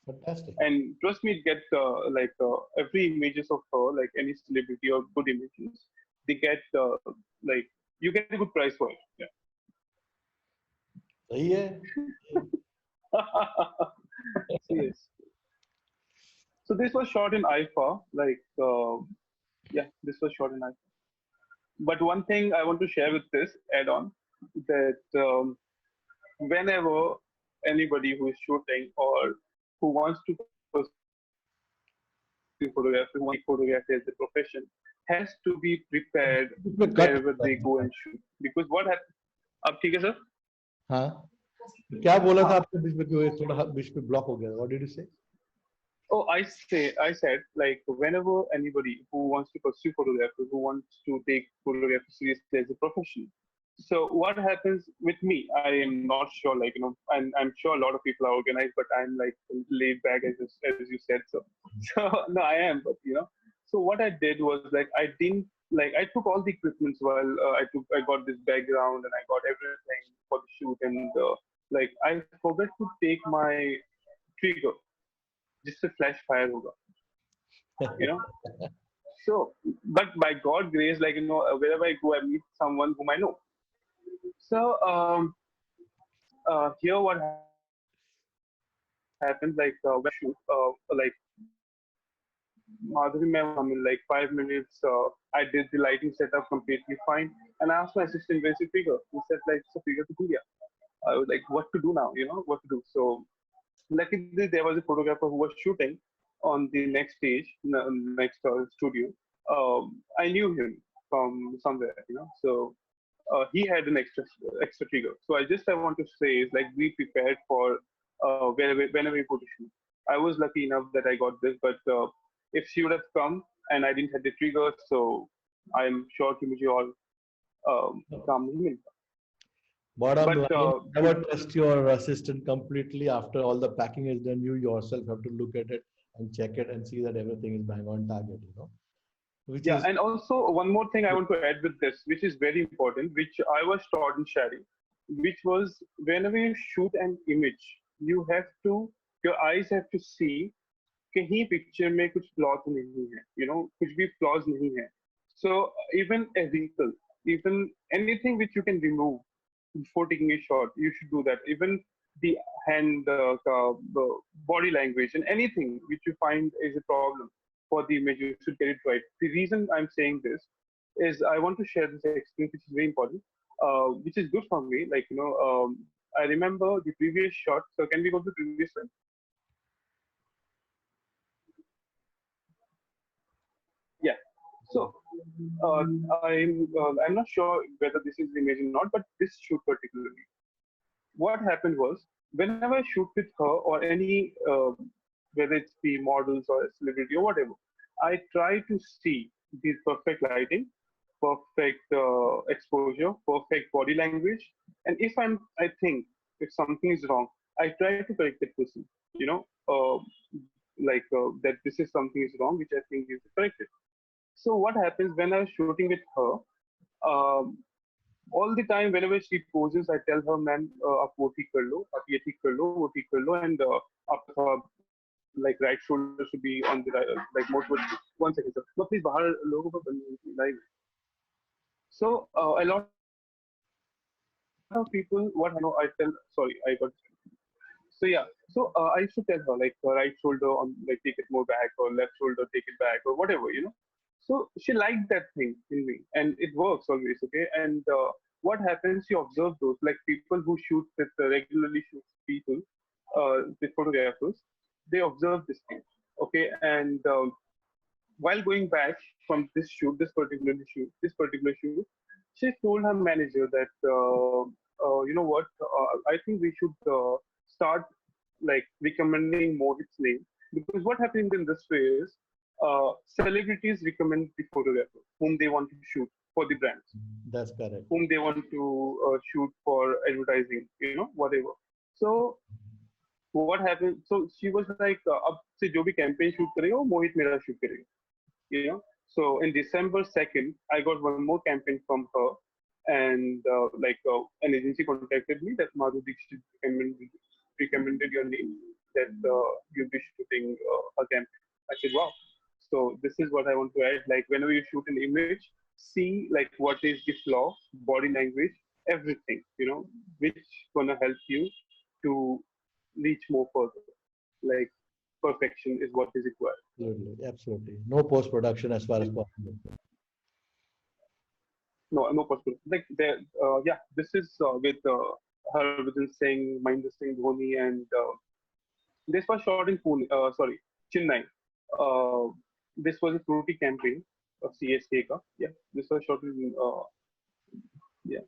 Fantastic. and trust me, get every images of her, like any celebrity or good images, they get like you get a good price for it. Yeah. सही है. Yes. So this was shot in IFA, like yeah, this was shot in IFA. But one thing I want to share with this add-on that whenever anybody who is shooting or who wants to pursue photography, who wants photography as a profession, has to be prepared इसमें cut wherever they go and shoot. Because what happens? अब ठीक है sir? हाँ. क्या बोला था हाँ. आपने बीच में क्यों थोड़ा बीच में ब्लॉक हो गया? What did you say? Oh, I said, like, whenever anybody who wants to pursue photography, who wants to take photography seriously as a profession. So what happens with me? I am not sure, like, I'm sure a lot of people are organized, but I'm like laid back as you said. So, so no, I am, but so what I did was like, I didn't, like, I took all the equipments while I got this background and I got everything for the shoot and like, I forgot to take my trigger जिससे flash fire होगा, you know. So, but by God grace, like wherever I go, I meet someone whom I know. So here what happens, like when I shoot, like Madhuri ma'am, I mean, like 5 minutes, I did the lighting setup completely fine, and I asked my assistant where's the figure. He said like it's a figure to India. I was like, what to do now? What to do. So luckily, there was a photographer who was shooting on the next stage, next studio. I knew him from somewhere, So he had an extra trigger. So I want to say is like be prepared for whenever you go to shoot. I was lucky enough that I got this, but if she would have come and I didn't have the trigger, so I'm sure कि मुझे और काम नहीं मिलता. Bottom But line, never trust your assistant completely. After all the packing is done, you yourself have to look at it and check it and see that everything is bang on target, Which yeah, is and also one more thing I want to add with this, which is very important, which I was taught in Shari, which was whenever you shoot an image, you have to, your eyes have to see कहीं picture में कुछ flaws नहीं है, कुछ भी flaws नहीं है. So even a wrinkle, even anything which you can remove before taking a shot, you should do that. Even the hand, the body language, and anything which you find is a problem for the image, you should get it right. The reason I'm saying this is I want to share this experience, which is very important, which is good for me. Like, I remember the previous shot. So can we go to the previous one? Yeah. So I'm not sure whether this is the image or not, but this shoot particularly, what happened was whenever I shoot with her or any whether it's the models or a celebrity or whatever, I try to see the perfect lighting, perfect exposure, perfect body language, and if I think if something is wrong, I try to correct that person. That this is something is wrong, which I think is corrected. So what happens when I was shooting with her? Um, all the time whenever she poses, I tell her, "Man, आप वो ठीक कर लो, आप ये ठीक कर लो, वो ठीक कर लो," and up like right shoulder should be on the right, like more towards. 1 second, sir. No, please बाहर लोगों को live. So a lot of people, what I know, I tell, sorry, I got. So yeah, so I used to tell her like right shoulder on like take it more back or left shoulder take it back or whatever. So she liked that thing in me, and it works always. Okay, and what happens? You observe those like people who shoot with regularly shoot people, with photographers. They observe this thing. Okay, and while going back from this shoot, this particular shoot, she told her manager that you know what? I think we should start like recommending Mohit's name, because what happens in this way is celebrities recommend the photographer whom they want to shoot for the brands, That's correct. whom they want to shoot for advertising, whatever. So what happened? So she was like, "Ab se jo bhi campaign shoot karega, wo Mohit mera shoot karega." you know so in December 2nd I got one more campaign from her, and an agency contacted me that Madhuri Dixit recommended your name, that you'll be shooting a campaign. I said, wow. So this is what I want to add, like whenever you shoot an image, see like what is the flaw, body language, everything, which gonna help you to reach more further, like perfection is what is required. Absolutely. Absolutely. No post-production as far as possible. No possible. Like there, yeah, this is with Harbhajan Singh, Mahendra Singh Dhoni, and this was shot in Pune. Sorry, Chennai. This was a fruity campaign of CSK ka. Yeah, this was shot in. Yeah.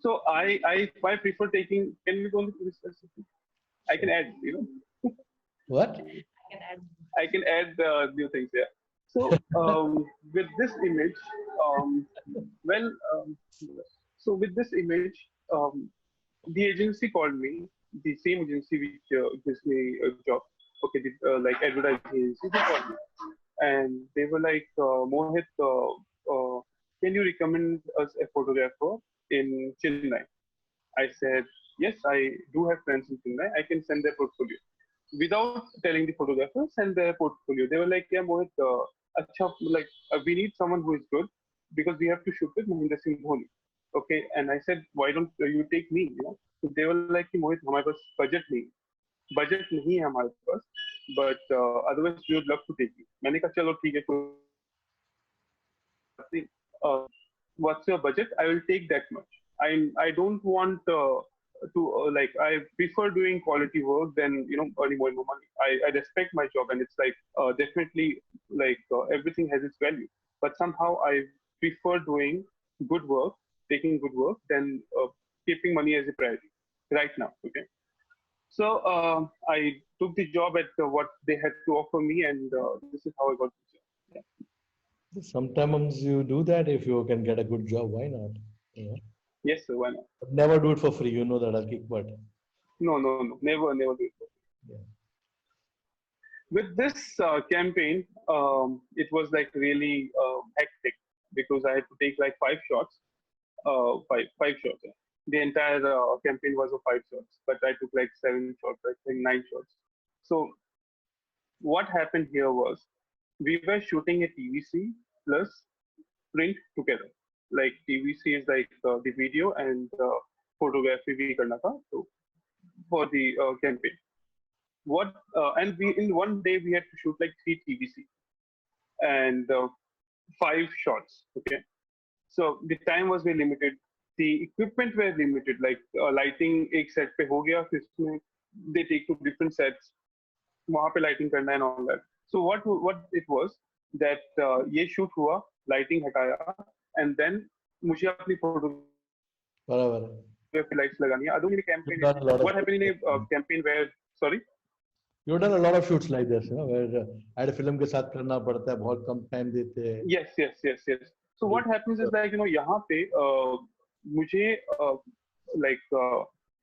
So I prefer taking. Can we go into this specific? I can add. What? I can add new things. Yeah. So with this image, well, so with this image, the agency called me, the same agency which gives me a job. Okay, like advertising agency, they called me, and they were like, Mohit, can you recommend us a photographer in Chennai? I said, yes, I do have friends in Chennai. I can send their portfolio. Without telling the photographer, send their portfolio. They were like, yeah, Mohit, we need someone who is good because we have to shoot with Mahendra Singh Dhoni. Okay, and I said, why don't you take me? So they were like, Mohit, हमारे पास budget नहीं है हमारे पास, but otherwise we would love to take you. मैंने कहा चलो ठीक है, what's your budget? I will take that much. I don't want I prefer doing quality work than earning more and more money. I respect my job, and it's like definitely everything has its value. But somehow I prefer doing good work, taking good work, than keeping money as a priority right now. Okay. So I took the job at what they had to offer me, and this is how I got the job. Yeah. Sometimes you do that if you can get a good job. Why not? Yeah. Yes, sir. Why not? But never do it for free. You know that I'll kick butt. No. Never do it for free. Yeah. With this campaign, it was like really hectic because I had to take like 5 shots. Five shots. Yeah. The entire campaign was of 5 shots, but I took like 7 shots, I think 9 shots. So what happened here was we were shooting a TVC plus print together. Like TVC is like the video and photography we karna tha, so for the campaign. And we in one day we had to shoot like 3 TVC and 5 shots. Okay, so the time was very limited. The equipment were limited. Like lighting, एक set पे हो गया, फिर उसमें they take to different sets. वहाँ पे lighting करना and all that. So what it was that ये shoot हुआ, lighting हटाया, and then मुझे अपनी photography lights लगानी है. अदो मेरी campaign. What happened in a campaign where sorry? You've done a lot of shoots like this, where ad film के साथ करना पड़ता है, बहुत कम time देते हैं. Yes. So what happens is like यहाँ पे मुझे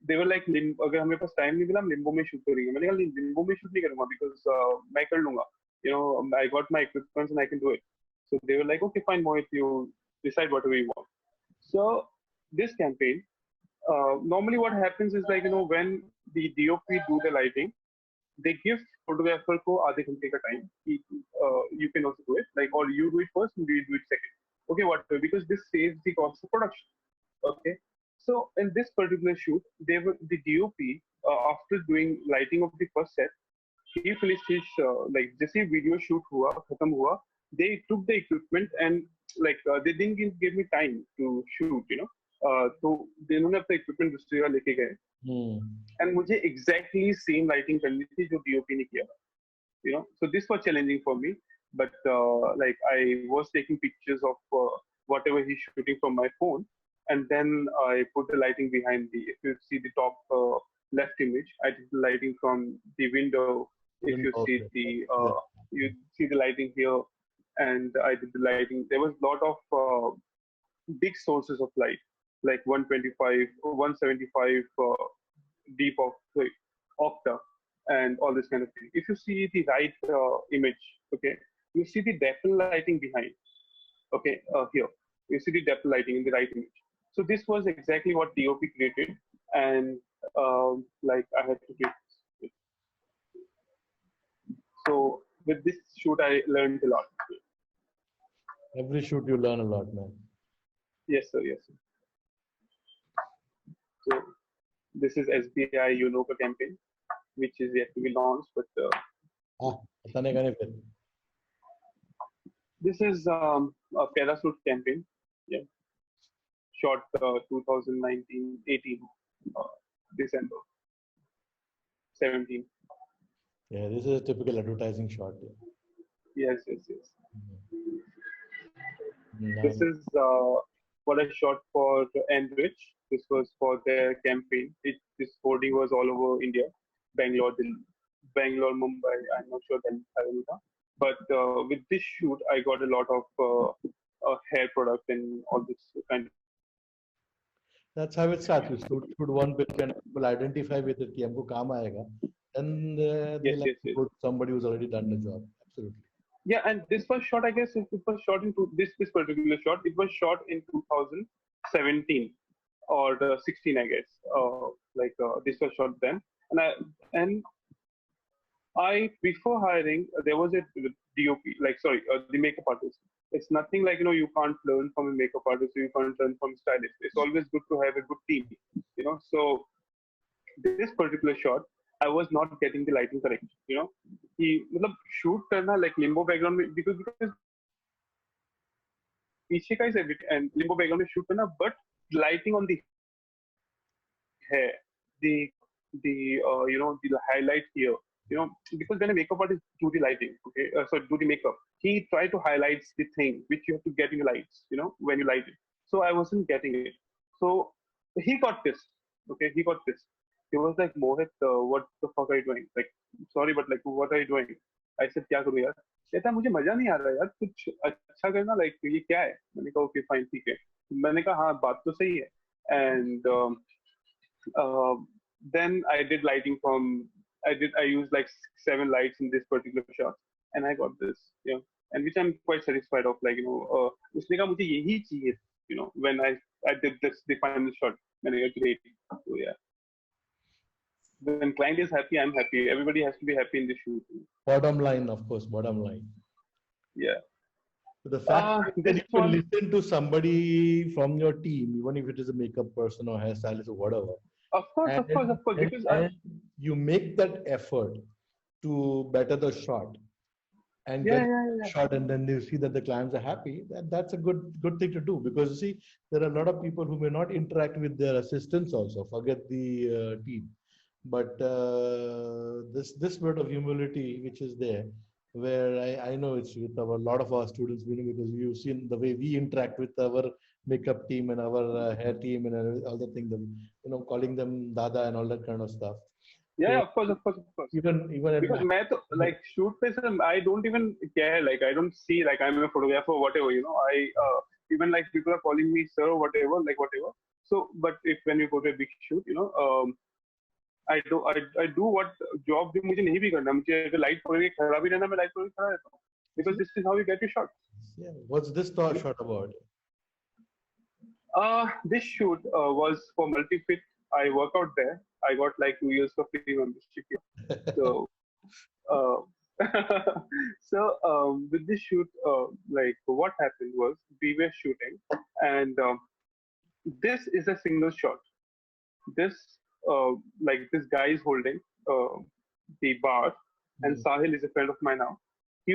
they were like अगर हमें पास time नहीं मिला हम लिम्बो में shoot करेंगे. मैंने कहा लिम्बो में shoot नहीं करूँगा because मैं कर लूँगा. I got my equipment and I can do it. So they were like, okay, fine, Mohit, you decide whatever you want. So this campaign, normally what happens is like when the DOP do the lighting, they give photographer को आधे घंटे का time. You can also do it, like, or you do it first and we do it second. Okay, whatever, because this saves the cost of production. Okay, So in this particular shoot, they were the DOP after doing lighting of the first set. He finished his like जैसे video shoot हुआ खत्म हुआ, they took the equipment and like they didn't give me time to shoot, you know. तो इन्होंने अपना equipment दूसरी जगह लेके गए and मुझे exactly same lighting करनी थी जो DOP ने किया, you know. So this was challenging for me, but like I was taking pictures of whatever he's shooting from my phone, and then I put the lighting behind the. If you see the top left image, I did the lighting from the window. If you see the you see the lighting here, and I did the lighting. There was a lot of big sources of light, like 125, 175 deep of octa, and all this kind of thing. If you see the right image, okay, you see the depth lighting behind. Okay, here you see the depth lighting in the right image. So this was exactly what DOP created, and like I had to create this. So with this shoot, I learned a lot. Every shoot you learn a lot, man. Yes, sir. Yes, sir. So this is SBI UNOCA campaign, which is yet to be launched, but this is a parachute campaign. Yeah, shot 2019-18 December 17. Yeah, this is a typical advertising shot. Yeah. Yes, yes, yes. Nice. This is what I shot for Enrich. This was for their campaign. This hoarding was all over India, Bangalore, Mumbai. I'm not sure then Calcutta. But with this shoot, I got a lot of hair product and all this kind of. That's how it starts. You shoot one picture and people identify with it. कि हमको काम आएगा. Then they Yes, like yes, yes. to put somebody who's already done the job. Absolutely. Yeah, and this was shot. I guess it was shot in this particular shot. It was shot in 2017 or 16, I guess. This was shot then, and I before hiring there was a DOP, the makeup artist. It's nothing like you can't learn from a makeup artist, you can't learn from a stylist. It's always good to have a good team, So this particular shot, I was not getting the lighting correct. He shoot करना like limbo background में, because पीछे का is edit and limbo background में shoot करना, but lighting on the hair, the highlight here, because when a makeup artist do the lighting, do the makeup, he try to highlight the thing which you have to get in the lights, when you light it. So I wasn't getting it. So he got this. Okay, he got this. He was like, Mohit, what the fuck are you doing? Like, sorry, but like, what are you doing? I said, क्या करूँ यार? कहता मुझे मजा नहीं आ रहा यार, कुछ अच्छा करना, like ये क्या है? मैंने कहा okay fine ठीक है. मैंने कहा हाँ बात तो सही है. And then I did lighting I used like 7 lights in this particular shot, and I got this, and which I'm quite satisfied of. Like उसने कहा मुझे यही चाहिए, when I did the final shot, मैंने कहा great. So yeah. When client is happy, I'm happy. Everybody has to be happy in the shoot. Bottom line, of course, bottom line. Yeah. So the fact that you can listen to somebody from your team, even if it is a makeup person or hairstylist or whatever. Of course. Because you make that effort to better the shot and get the shot, and then you see that the clients are happy. That's a good thing to do, because you see there are a lot of people who may not interact with their assistants also. Forget the team. But this word of humility which is there, where I know it's with a lot of our students, because you've seen the way we interact with our makeup team and our hair team and all the things, calling them Dada and all that kind of stuff. Yeah, of course. Even because like shoot face, I don't even care. Like I don't see like I'm a photographer or whatever. I even like people are calling me sir or whatever, like whatever. So, but if when you go to a big shoot, I do what job भी मुझे नहीं भी करना, मुझे अगर light पकड़ के खड़ा भी रहना, मैं light पकड़ के खड़ा रहता हूँ, because this is how you get your shot. Yeah. What's this shot about? This shoot was for Multifit. I work out there. I got like 2 years of free membership here. So, with this shoot, like what happened was we were shooting, and this is a single shot. This like this guy is holding the bar, and Sahil is a friend of mine now. He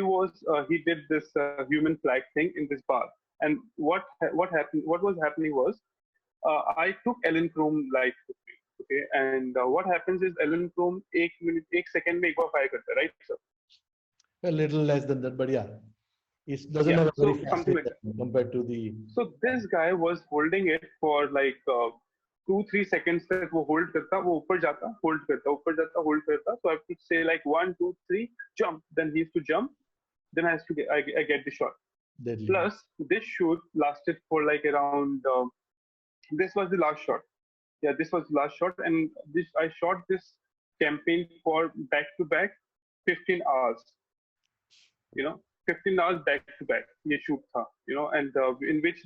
did this human flag thing in this bar, and what was happening was I took Ellen Chrome live with me, okay, and what happens is Ellen Chrome एक second में एक बार fire करता है, right sir? A little less than that, but yeah, it doesn't have a So very fast something rate like that. compared to the. So this guy was holding it for like 2-3 seconds तक वो hold करता, वो ऊपर जाता, hold करता, ऊपर जाता, hold करता. So I have to say like 1, 2, 3, jump. Then he used to jump. Then I get the shot. Deadly. Plus this shoot lasted for like around. This was the last shot. Yeah, this was the last shot, and I shot this campaign for back to back 15 hours. 15 hours back to back ये shoot था, and in which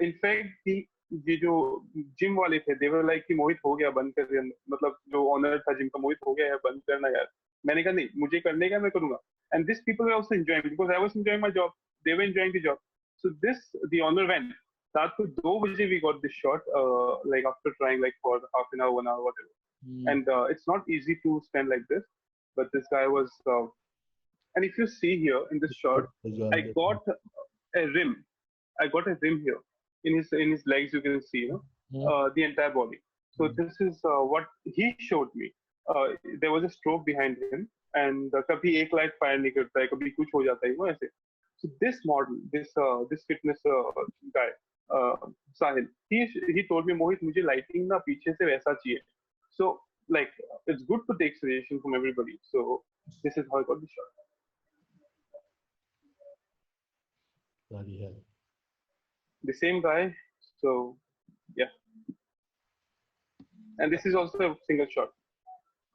in fact ये जो gym वाले थे, they were like कि मोहित हो गया बंद कर, मतलब जो ओनर था जिम का, मोहित हो गया है बंद करना यार. मैंने कहा नहीं, मुझे करने का, मैं करूंगा. And these people were also enjoying because I was enjoying my job. They were enjoying the job. So the owner went. रात को 2 बजे we got this shot, like after trying like for half an hour, 1 hour, whatever. And it's not easy to stand like this, but this guy was. And if you see here in this shot, I got a rim. I got a rim here in his legs. You can see, the entire body. So this is what he showed me. There was a stroke behind him, and कभी एक light fire नहीं करता है, कभी कुछ हो जाता है वो ऐसे. So this model, this fitness guy, Sahil, he told me, Mohit, मुझे lighting ना पीछे से वैसा चाहिए. So like it's good to take suggestion from everybody. So this is how I got the shot. Bloody hell. The same guy. So yeah. And this is also a single shot.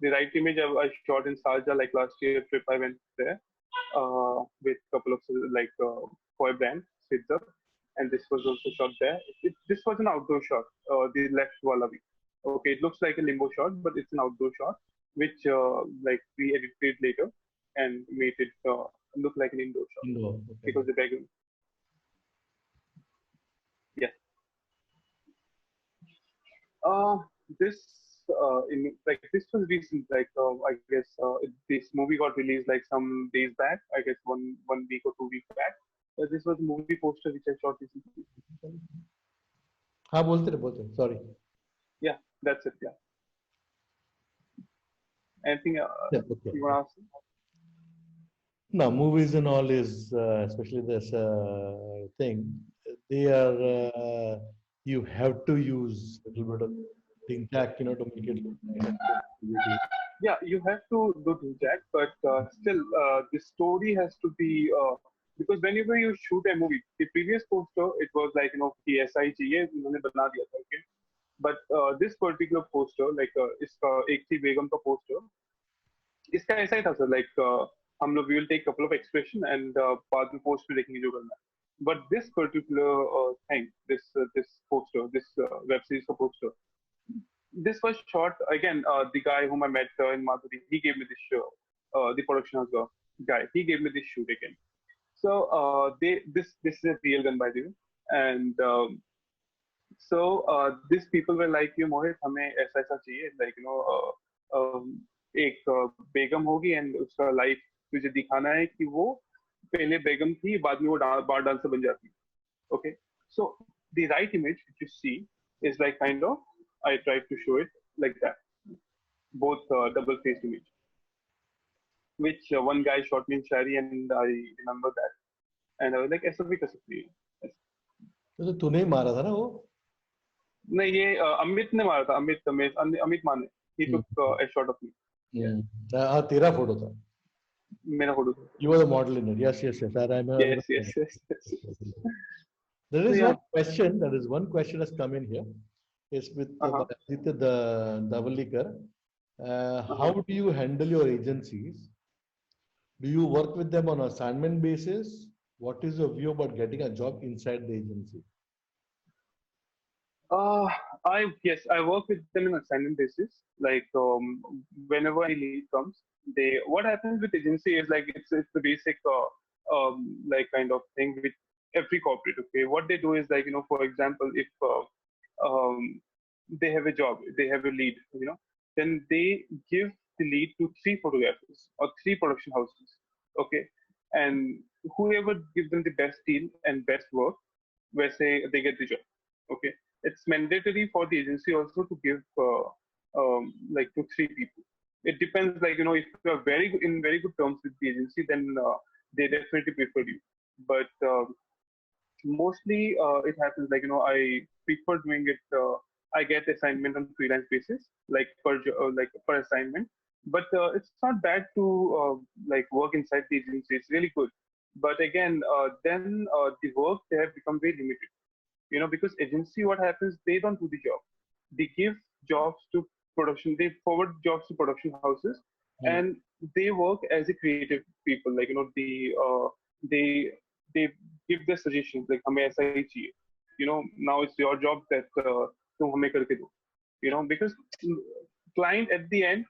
The right image I shot in Sharjah, like last year trip I went there with a couple of like koi brand sits up, and this was also shot there. This was an outdoor shot. The left wala bhi. Okay, it looks like a limbo shot, but it's an outdoor shot, which like we edited later and made it look like an indoor shot. Okay. Because the background. Yeah. This this was recent. Like I guess this movie got released like some days back. I guess one week or 2 weeks back. This was a movie poster which I shot recently. हाँ बोलते रहे. Sorry. Yeah, that's it. Yeah. Anything okay. You want to ask? No, movies and all is especially this thing. They are you have to use a little bit of thing jack, to make it look nice. Yeah, you have to do thing jack, but still the story has to be because whenever you shoot a movie, the previous poster it was like कि ऐसा ही चाहिए, उन्होंने बना दिया था, okay. But this particular poster, like इसका एक थी बेगम का poster, इसका ऐसा ही था sir, like हम लोग we will take couple of expression and बाद में post में देखेंगे जो करना है. But this particular thing, this poster, this web series poster, this was shot again. The guy whom I met in Madhuri, he gave me this show. The production house guy, he gave me this shoot again. So this is a real gun by the way, and so these people were like, you Mohit, हमें ऐसा चाहिए, like एक बेगम होगी and उसका life तुझे दिखाना है कि वो पहले बेगम थी, बाद में वो बार डांसर बन जाती. Okay, so the right image which you see is like kind of, I tried to show it like that, both double-faced image, which one guy shot me in Shari, and I remember that, and I was like, ऐसा भी कर सकती है. तो तूने ही मारा था ना वो? नहीं, ये अमित ने मारा था, अमित माने. He took a shot of me. हाँ, तेरा फोटो था. मेरा फोटो था. You were the model in it. Yes. I remember. Yes. There is one question. There is one question that's come in here. It's with the Davalikar. How do you handle your agencies? Do you work with them on assignment basis? What is your view about getting a job inside the agency? I work with them on assignment basis. Like whenever a lead comes, what happens with agency is like it's the basic like kind of thing with every corporate. Okay, what they do is like for example, if um, they have a job, they have a lead, then they give the lead to three photographers or three production houses. Okay. And whoever gives them the best deal and best work, where say they get the job. Okay. It's mandatory for the agency also to give like to three people. It depends, like, if you are in very good terms with the agency, then they definitely prefer you. But mostly it happens like, I prefer doing it. I get assignment on freelance basis, like like per assignment. But it's not bad to like work inside the agency. It's really good. But again, then the work they have become very limited. Because agency, what happens? They don't do the job. They give jobs to production. They forward jobs to production houses, and they work as a creative people. Like, they they give their suggestions. Like, हमें ऐसा ही चाहिए. Now it's your job that तुम हमें करके दो. Because client at the end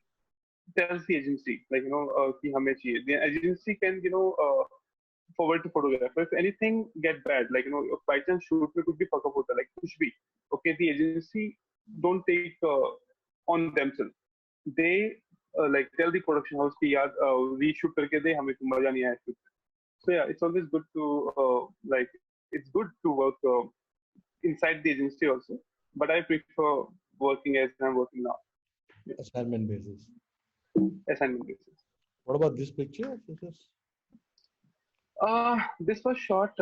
tells the agency, like, कि हमें चाहिए. The agency can, forward to photographer. If anything get bad, like, by chance shoot में कुछ भी fuck up होता है, like कुछ भी, okay, the agency don't take on themselves. They like tell the production house कि यार reshoot करके दे, हमें तो मजा नहीं आया shoot. So yeah, it's always good to like, it's good to work inside the agency also, but I prefer working as I'm working now. Yeah. Assignment basis. Assignment basis. What about this picture? This was shot,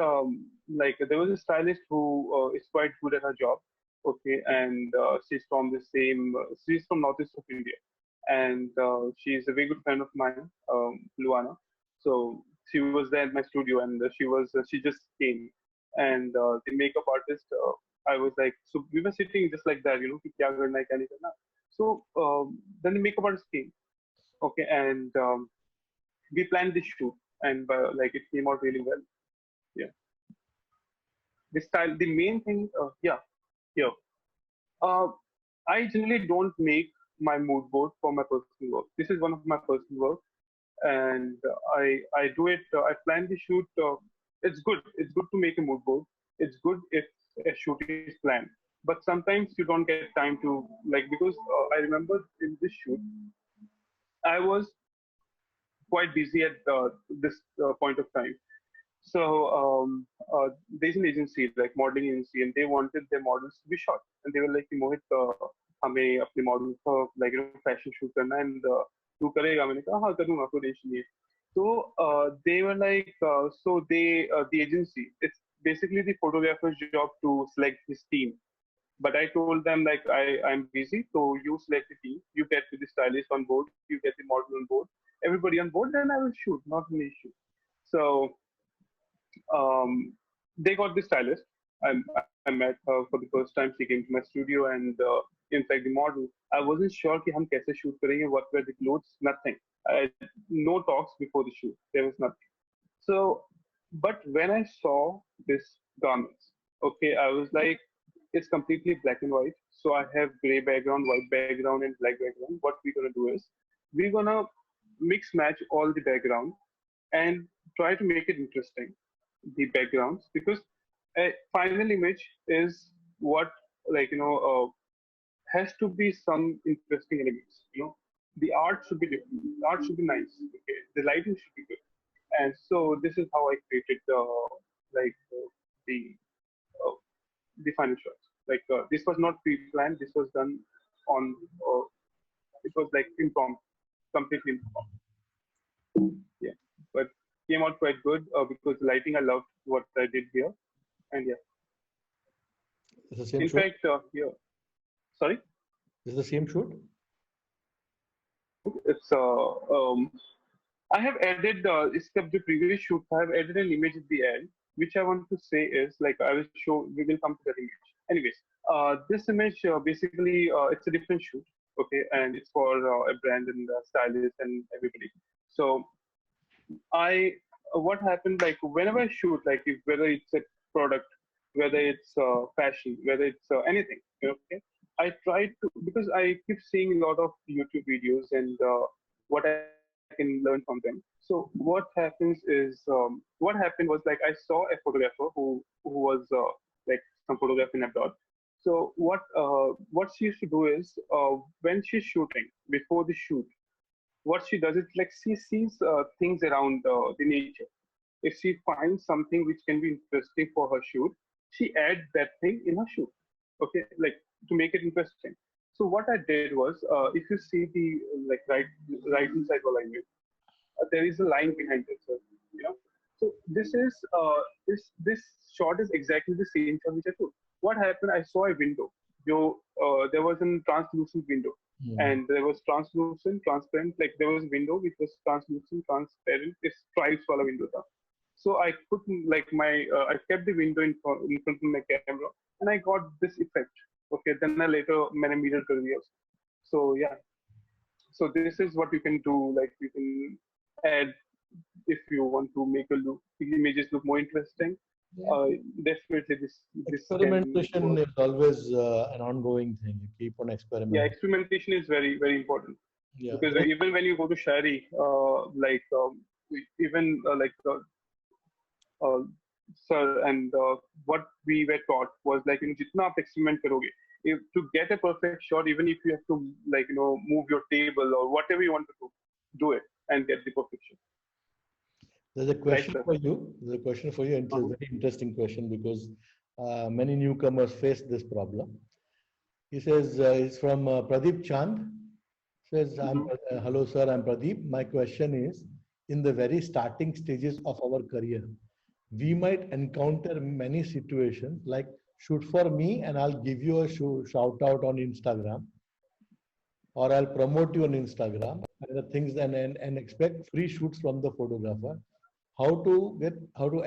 like, there was a stylist who is quite good at her job. Okay, and she's from she's from northeast of India, and she's a very good friend of mine, Luana. So she was there at my studio, and she just came, and the makeup artist, I was like, so we were sitting just like that, कि क्या करना है, क्या नहीं करना. So then the makeup artist came, okay, and we planned this shoot, and like, it came out really well. Yeah. The main thing, yeah. I generally don't make my mood board for my personal work. This is one of my personal work, and I do it. I plan the shoot. It's good. It's good to make a mood board. It's good if a shoot is planned. But sometimes you don't get time to, like, because I remember in this shoot, I was quite busy at this point of time. So there's an agency, like modeling agency, and they wanted their models to be shot. And they were like, Mohit, हमें अपने model को, like, fashion shoot करना है, and तू करेगा? मैंने कहा हाँ करूँगा, कोई टेंशन नहीं है. So they were like, so the agency, it's basically the photographer's job to select his team. But I told them, like, I'm busy, so you select the team, you get the stylist on board, you get the model on board, everybody on board, then I will shoot, not an issue. So they got the stylist. I met her for the first time. She came to my studio, and in fact, the model. I wasn't sure कि हम कैसे shoot करेंगे, what were the clothes, nothing. No talks before the shoot. There was nothing. So, but when I saw this garments, okay, I was like, it's completely black and white. So I have gray background, white background, and black background. What we're gonna do is we're gonna mix match all the background and try to make it interesting, the backgrounds, because a final image is what, like, has to be some interesting elements. The art should be different. The art should be nice. Okay, the lighting should be good. And so this is how I created like the uh, the final shots. Like, this was not pre-planned. This was done on. It was like impromptu, completely impromptu. Yeah, but came out quite good because the lighting. I loved what I did here, and yeah. It's the same In shoot? fact, yeah. Sorry. Is the same shoot? It's I have added except the previous shoot. I have added an image at the end, which I want to say is, like, I will show. We will come to that image. Anyways, this image basically it's a different shoot, okay, and it's for a brand and stylist and everybody. So what happened, like, whenever I shoot, like, whether it's a product, whether it's fashion, whether it's anything, okay, I try to, because I keep seeing a lot of YouTube videos and what I can learn from them. So what happens is, what happened was, like, I saw a photographer who was like some photographer in abroad. So what she used to do is when she's shooting before the shoot, what she does is like she sees things around the nature. If she finds something which can be interesting for her shoot, she adds that thing in her shoot. Okay, like to make it interesting. So what I did was, if you see the like right inside what I made, there is a line behind it. So you know, so this is this shot is exactly the same shot which I took. What happened? I saw a window. There was a translucent window, Hmm. and there was translucent, transparent. Like there was a window which was translucent, transparent. It's stripes wala window tha. So I put like I kept the window in front of my camera, and I got this effect. Okay, then I later made a mirror कर दिया उसको. So yeah, so this is what you can do. Like you can add if you want to make the images look more interesting. Yeah. Uh, Definitely this can Experimentation work. is always an ongoing thing. You keep on Yeah, experimenting. experimentation is very important Yeah. because even when you go to Shari, even uh, sir, and what we were taught was like जितना आप experiment करोगे, if to get a perfect shot, even if you have to move your table or whatever you want to do it and get the perfection. There's a Right, question sir? for you. There's a question for you, and it's a Uh-huh. very interesting question because many newcomers face this problem. He says, it's from Pradeep Chand. Says, Mm-hmm. hello, sir, I'm Pradeep. My question is, in the very starting stages of our career, we might encounter many situations like shoot for me and I'll give you a shout out on Instagram, or I'll promote you on Instagram and the things, and expect free shoots from the photographer. How to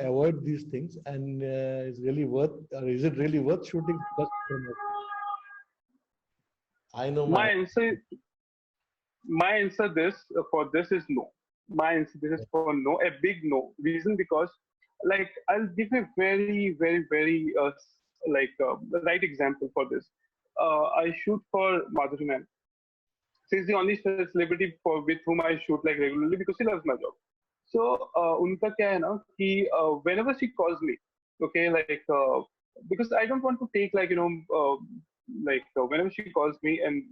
avoid these things, and is it really worth shooting just for promotion? I know my My answer, my answer this for this is no. My answer this is for no, a big no. Reason because like I'll give a very right example for this. I shoot for Madhuri ma'am. She's the only celebrity with whom I shoot like regularly because she loves my job. So उनका क्या है ना कि whenever she calls me, okay, because I don't want to take whenever she calls me, and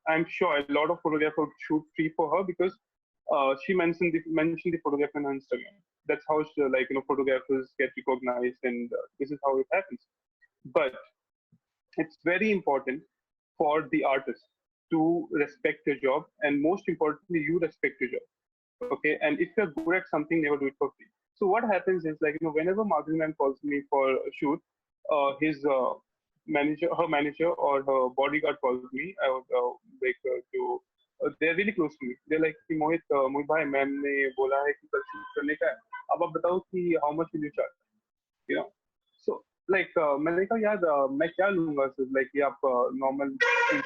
I'm sure a lot of photographers would shoot free for her because she mentioned the photographer on Instagram. That's how photographers get recognized, and this is how it happens. But it's very important for the artist to respect your job, and most importantly, you respect your job. Okay, and if you're good at something, never do it for free. So what happens is whenever Madhuri man calls me for a shoot, his her manager or her bodyguard calls me. I would they're really close to me. They're like कि मोहित भाई ma'am ने बोला है कि कल shoot करने का है. अब आप बताओ कि how much will you charge? You know. So मैंने कहा यार मैं क्या लूंगा sir? Like ये आप normal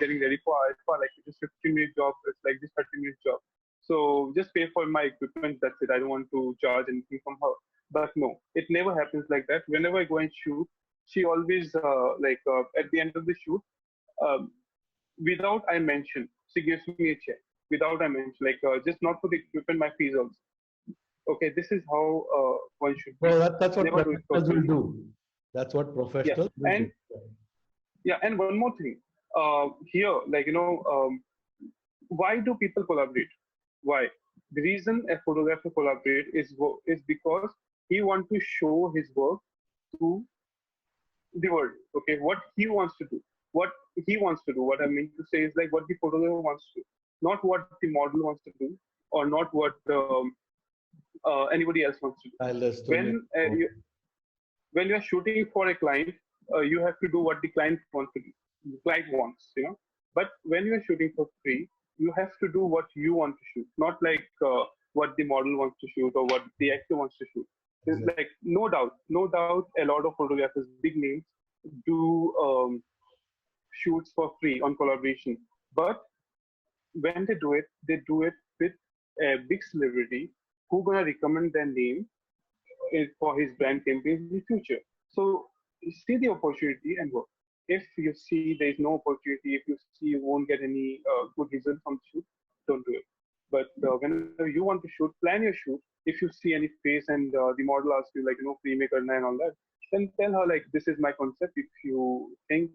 getting ready for alpha, like it's a 15-minute job, it's like this 30-minute job. So just pay for my equipment. That's it. I don't want to charge anything from her. But no, it never happens like that. Whenever I go and shoot, she always at the end of the shoot, um, without I mention, she gives me a check. Without I mention, just not for the equipment, my fees also. Okay, this is how one should be. well, that's what Never do it for professionals will free. do. That's what Yeah, professionals will and do. yeah, and one more thing. Here, why do people collaborate? Why? The reason a photographer collaborate is because he wants to show his work to the world. Okay, what he wants to do, what he wants to do. What I mean to say is like what the photographer wants to do, not what the model wants to do, or not what anybody else wants to do. I'll When when you are shooting for a client, you have to do what the client wants to do. The client wants, you know. But when you are shooting for free, you have to do what you want to shoot, not what the model wants to shoot or what the actor wants to shoot. There's Exactly. like no doubt, a lot of photographers, big names, do shoots for free on collaboration. But when they do it with a big celebrity who gonna recommend their name for his brand campaigns in the future. So see the opportunity and work. If you see there is no opportunity, if you see you won't get any good result from the shoot, don't do it. But whenever you want to shoot, plan your shoot. If you see any face and the model asks you like, free me karna and all that, then tell her like, this is my concept. If you think,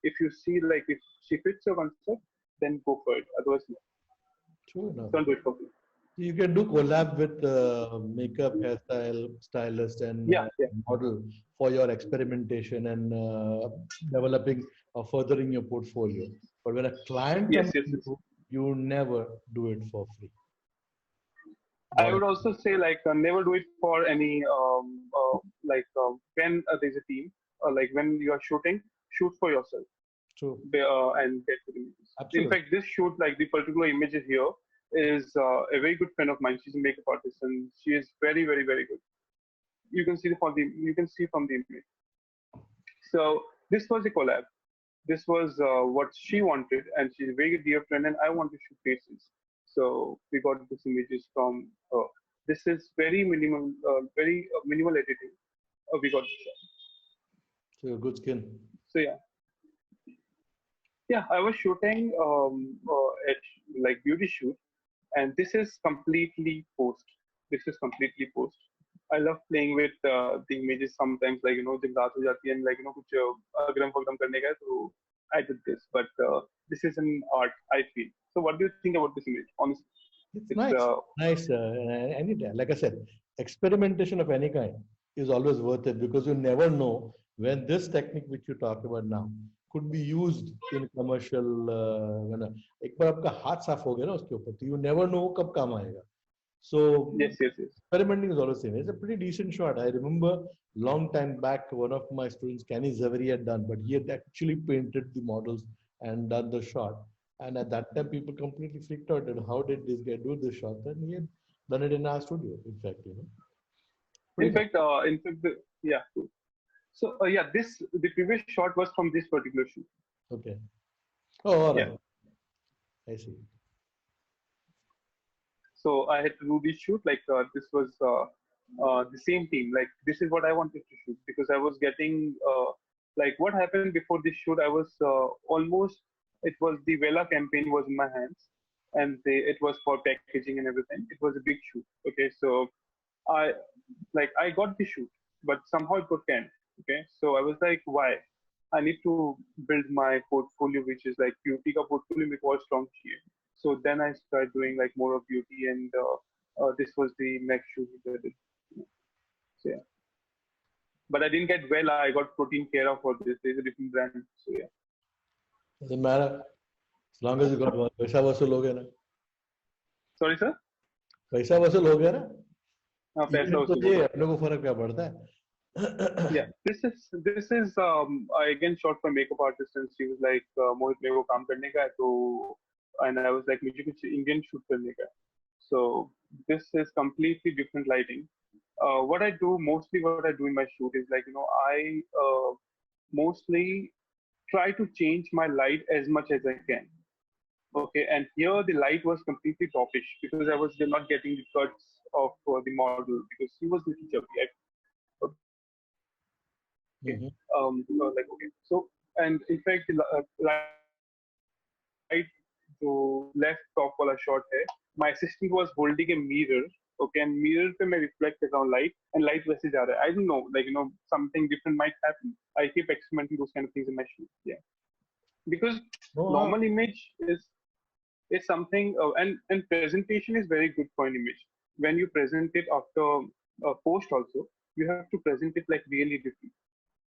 if you see like if she fits your concept, then go for it. Otherwise, no. True enough. Don't do it for free. You can do collab with makeup, hairstyle, stylist, and Yeah. model for your experimentation and developing or furthering your portfolio. But when a client comes to you, you never do it for free. I would also say like never do it for any when there's a team, like when you are shooting, shoot for yourself. True. And get good images. Absolutely. In fact, this shoot, like the particular image here, is a very good friend of mine. She's a makeup artist, and she is very, very, very good. You can see from the image. So this was a collab. This was what she wanted, and she's a very dear friend, and I want to shoot faces. So we got these images from her. This is very minimal, minimal editing. We got this. So good skin. So yeah, I was shooting at like beauty shoot, and this is completely post. I love playing with the images sometimes, like जब रात हो जाती है and like कुछ अगरम वगरम करने का है, so I did this, but this is an art, I feel. So what do you think about this image? Honestly, it's nice. Anytime, like I said, experimentation of any kind is always worth it because you never know when this technique which you talk about now could be used in commercial. एक बार आपका हाथ साफ हो गया ना उसके ऊपर, तो you never know कब काम आएगा. So yes. Experimenting is always same. It's a pretty decent shot. I remember long time back, one of my students, Kenny Zaveri, had done, but he had actually painted the models and done the shot. And at that time, people completely freaked out. And how did this guy do this shot? And he had done it in our studio. In fact, In fact, yeah. So the previous shot was from this particular shoot. Okay. Oh, all right. Yeah. I see. So I had to do this shoot. Like this was the same team. Like this is what I wanted to shoot because I was getting like what happened before this shoot. I was almost. It was the Vela campaign was in my hands, and it was for packaging and everything. It was a big shoot. Okay, so I got the shoot, but somehow it got canned. Okay, so I was like, why? I need to build my portfolio, which is like beauty ka portfolio में बहुत strong चाहिए. So then I started doing like more of beauty, and this was the next shoot that I did. So yeah, but I didn't get Vela. I got Protein Care for this. There's a different brand. So yeah. Doesn't matter as long as you got one. पैसा वसूल हो गया ना. Sorry sir. पैसा वसूल हो गया ना. हाँ पैसा वसूल. ये अपने को फर्क क्या पड़ता है? Yeah, this is I again shot for makeup artist, and she was like Mohit मेरे को काम करने का है तो, and I was like मुझे कुछ Indian shoot करने का है. So this is completely different lighting. What I do in my shoot is like I mostly try to change my light as much as I can. Okay, and here the light was completely topish because I was not getting the cuts of the model because she was little chubby. Okay. So and in fact the light to left top wala shot hai. My assistant was holding a mirror. Okay, and mirror pe मैं reflect कर रहा हूँ light, and light वैसे जा रहा है. I don't know, like something different might happen. I keep experimenting those kind of things in my shoot. Yeah, because normal image is something, and presentation is very good for an image. When you present it after post also, you have to present it like really different.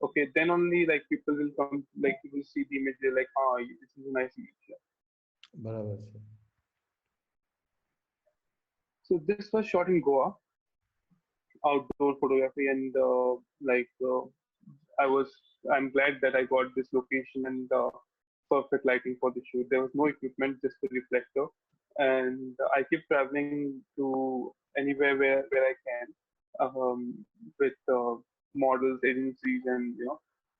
Okay, then only like people will come, like people will see the image, they're like, this is a nice image. Yeah. बराबर. So this was shot in Goa, outdoor photography, and I'm glad that I got this location and perfect lighting for the shoot. There was no equipment, just a reflector, and I keep traveling to anywhere where I can with models, agencies, and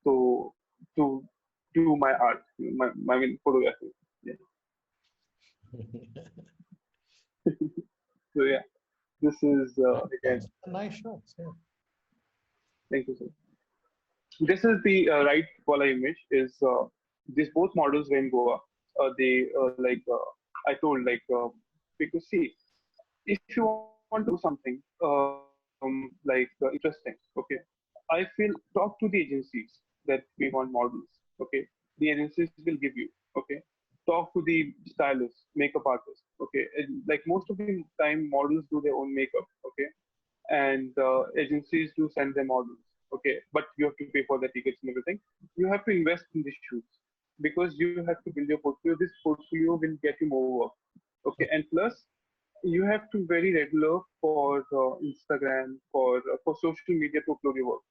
to do my art, my photography. Yeah. So yeah, this is again nice shots. Yeah. Thank you, sir. This is the right Wala image. Is these both models were in Goa? I told because see, if you want to do something interesting, okay, I feel talk to the agencies that we want models, okay. The agencies will give you, okay. Talk to the stylists, makeup artists, okay. And, like most of the time, models do their own makeup, okay, and agencies do send them models, okay. But you have to pay for the tickets and everything. You have to invest in the shoots because you have to build your portfolio. This portfolio will get you more work, okay. And plus, you have to very regular for Instagram, for social media to upload your work.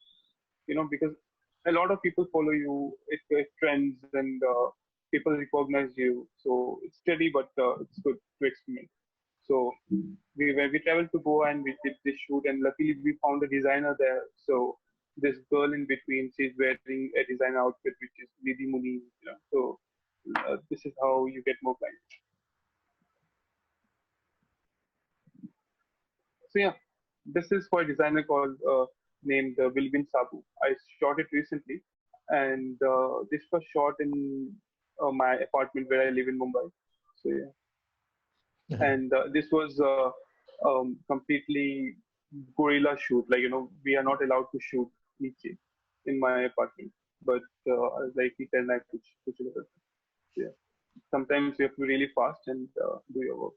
Because a lot of people follow you, it trends, and people recognize you. So it's steady, but it's good to experiment. So we traveled to Goa and we did this shoot, and luckily we found a designer there. So this girl in between, she's wearing a designer outfit which is Nidhi Muni. So this is how you get more clients. So yeah, this is for a designer called named Wilvin Sabu. I shot it recently, and this was shot in my apartment where I live in Mumbai. So yeah, and this was completely guerrilla shoot. Like we are not allowed to shoot niche in my apartment, but like he said, I push it over. Yeah, sometimes you have to be really fast and do your work.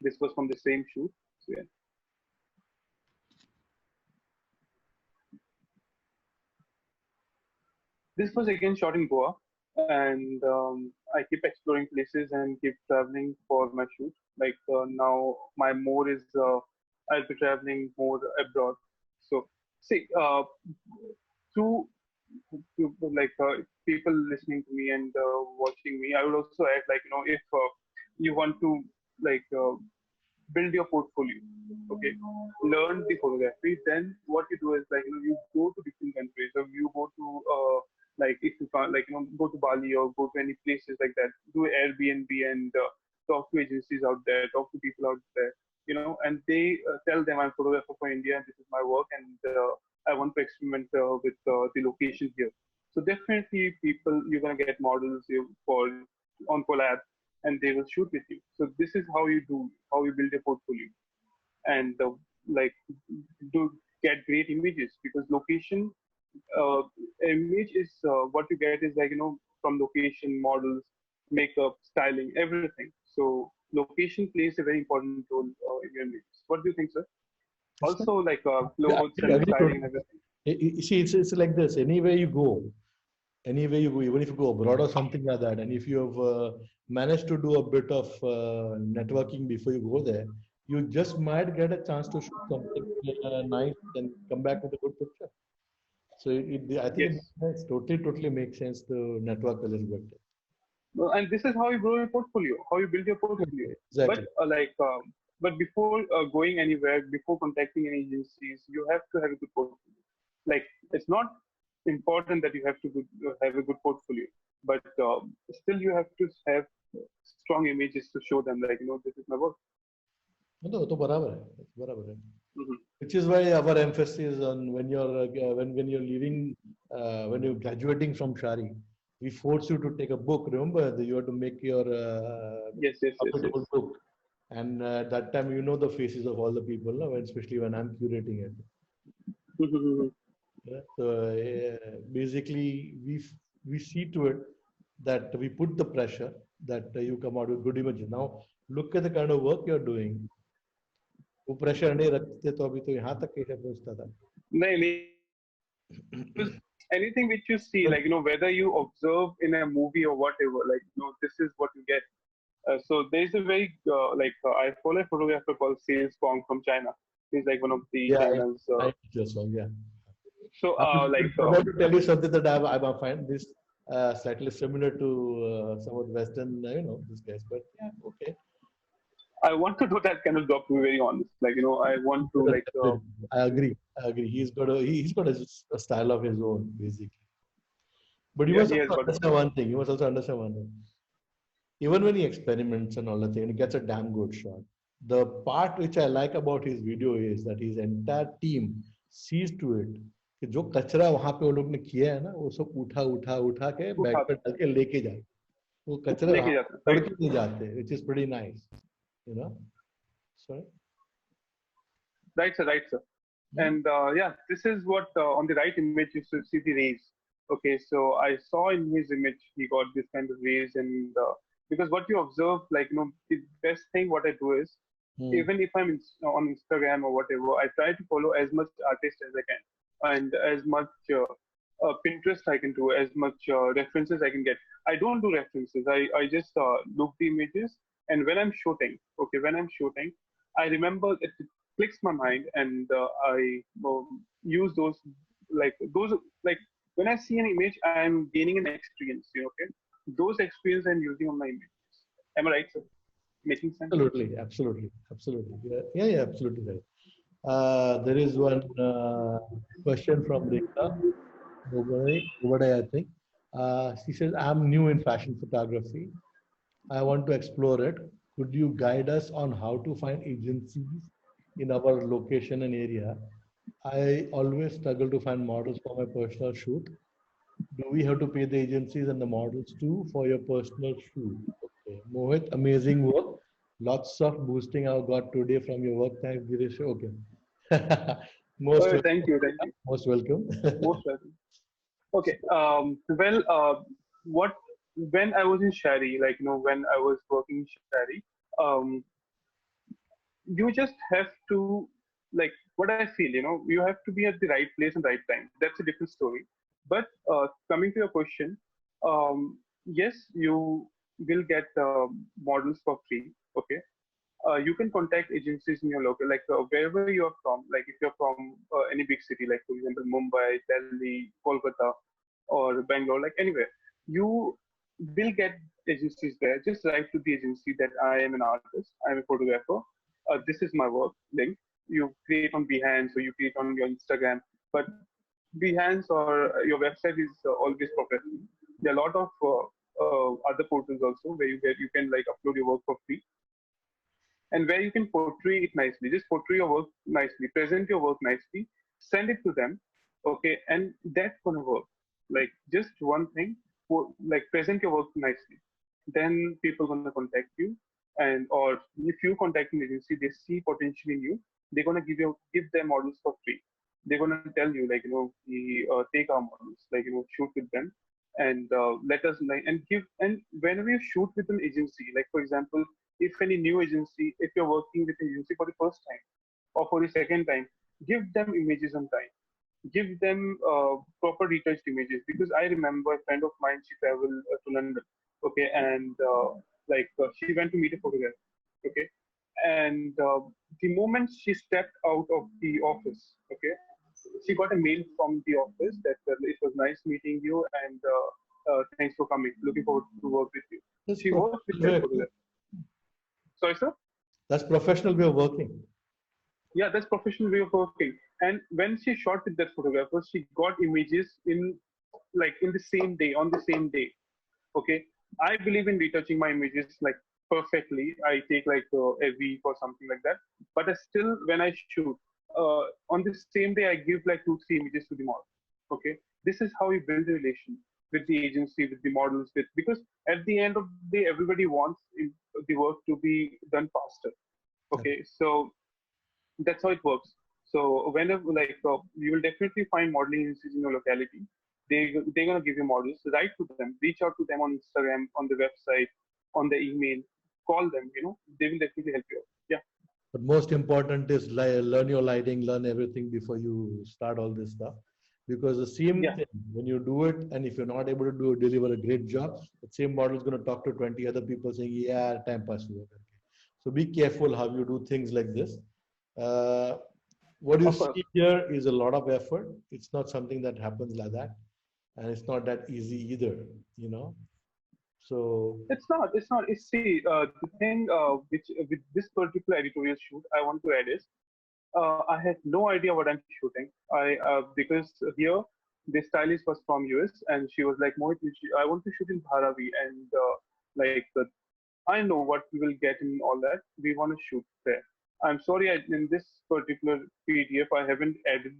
This was from the same shoot. So yeah. This was again shot in Goa, and I keep exploring places and keep traveling for my shoot. Like now, my more is I'll be traveling more abroad. So see, through like people listening to me and watching me, I would also add like if you want to like build your portfolio, okay, learn the photography. Then what you do is like you go to different countries, or you go to like if you can't like go to Bali or go to any places like that, do Airbnb and talk to agencies out there, talk to people out there, and they tell them I'm photographer for India and this is my work, and I want to experiment with the location here. So definitely people, you're gonna get models for on collab, and they will shoot with you. So this is how you build a portfolio, and like do get great images, because location image is what you get is like from location, models, makeup, styling, everything. So location plays a very important role in your images. What do you think, sir? It's not, Also like yeah, clothes I and agree styling and totally. everything. See, it's like this. Anywhere you go, even if you go abroad or something like that, and if you have managed to do a bit of networking before you go there, you just might get a chance to shoot something nice and come back with a good picture. So I think it Yes. makes sense. Totally makes sense to network a little bit. And this is how you grow your portfolio, how you build your portfolio. But Exactly. but before going anywhere, before contacting any agencies, you have to have a good portfolio. Like it's not important that you have to have a good portfolio, but still you have to have strong images to show them, like this is my work. तो बराबर है, बराबर है. Hmm. Which is why our emphasis on when you're when you're leaving when you're graduating from Shari, we force you to take a book. Remember, you have to make your Yes, yes, yes, yes. profitable book, and that time you know the faces of all the people, no? Especially when I'm curating it. Mhm. Yeah? So basically, we see to it that we put the pressure that you come out with good images. Now look at the kind of work you're doing. वो pressure नहीं रखते तो अभी तो यहाँ तक कैसे पहुँचता था. Because anything which you see, like whether you observe in a movie or whatever, like this is what you get. So there's a very I follow a photographer called Sales Kong from China. He's like one of the Yeah, China's. I just one, yeah. So I'm like about to tell you something that I find this slightly similar to some of the Western, these guys. But yeah, okay. I want to do that kind of job, to be very honest. Like I want to like. I agree. I agree. He's got a style of his own, basically. But you Yeah, must he has also got. understand one thing. You must also understand one thing. Even when he experiments and all that thing, and he gets a damn good shot. The part which I like about his video is that his entire team sees to it कि जो कचरा वहां पे वो लोग ने किया है ना, वो सब उठा उठा उठा के बैग Utha. पे डाल के लेके जाए. वो कचरे लेके जाते हैं, छोड़ के नहीं जाते, which is pretty nice, you know. Sorry. Right, sir. Right, sir. And yeah, this is what on the right image you should see the rays. Okay, so I saw in his image he got this kind of rays, and because what you observe, like the best thing what I do is even if I'm on Instagram or whatever, I try to follow as much artists as I can, and as much Pinterest I can do, as much references I can get. I don't do references. I just look the images, and when I'm shooting, okay, when I'm shooting, I remember it clicks my mind, and I use those like when I see an image, I'm gaining an experience. Okay, those experience I'm using on my images. Am I right, sir? Making sense? Absolutely, absolutely, absolutely. Yeah, absolutely right. There is one question from Rekha Obade, I think. She says, I'm new in fashion photography. I want to explore it. Could you guide us on how to find agencies in our location and area? I always struggle to find models for my personal shoot. Do we have to pay the agencies and the models too for your personal shoot? Okay. Mohit, amazing work. Lots of boosting I've got today from your work. Thanks, Girish. Okay. Most Oh, welcome. thank you, thank you. Most welcome. Most welcome. Okay. Well, what when I was in Shari, when I was working in Shari, um, you just have to what I feel. You have to be at the right place and right time. That's a different story. But coming to your question, yes, you will get models for free. Okay. You can contact agencies in your local, wherever you are from. Like if you're from any big city, like for example Mumbai, Delhi, Kolkata, or Bangalore, like anywhere, you will get agencies there. Just write to the agency that I am an artist, I am a photographer. This is my work link. You create on Behance or you create on your Instagram, but Behance or your website is always professional. There are a lot of other portals also where you can like upload your work for free, and where you can portray it nicely. Just portray your work nicely, present your work nicely, send it to them, okay, and that's gonna work. Like just one thing, like present your work nicely. Then people gonna contact you, and or if you contact an agency, they see potential in you, they're gonna give their models for free. They're gonna tell you we take our models, shoot with them, and let us and give. And whenever you shoot with an agency, like for example, if any new agency, if you're working with an agency for the first time or for the second time, give them images on time. Give them proper retouched images, because I remember a friend of mine, she traveled to London, okay, and she went to meet a photographer, okay, and the moment she stepped out of the office, okay, she got a mail from the office that it was nice meeting you, and thanks for coming. Looking forward to work with you. That's She worked with that photographer. Sorry, sir? That's professional way of working. Yeah, that's professional way of working. And when she shot with that photographer, she got images in the same day, on the same day. Okay. I believe in retouching my images like perfectly. I take a week or something like that. But I still, when I shoot, on the same day, I give like 2, 3 images to the model. Okay. This is how you build a relation with the agency, with the models, because at the end of the day, everybody wants the work to be done faster. Okay. So that's how it works. So whenever you will definitely find modeling agencies in your locality. They're gonna give you models. Write to them, reach out to them on Instagram, on the website, on the email, call them. They will definitely help you out. Yeah. But most important is learn your lighting, learn everything before you start all this stuff. Because the same thing, when you do it, and if you're not able to deliver a great job, the same model is going to talk to 20 other people saying, yeah, time pass. So be careful how you do things like this. What you see here is a lot of effort. It's not something that happens like that. And it's not that easy either. So it's not. It's see the thing which with this particular editorial shoot I want to add is I had no idea what I'm shooting. Because here the stylist was from US, and she was like, Mohit, I want to shoot in Dharavi, and I know what we will get in all that. We want to shoot there. I'm sorry, in this particular PDF, I haven't added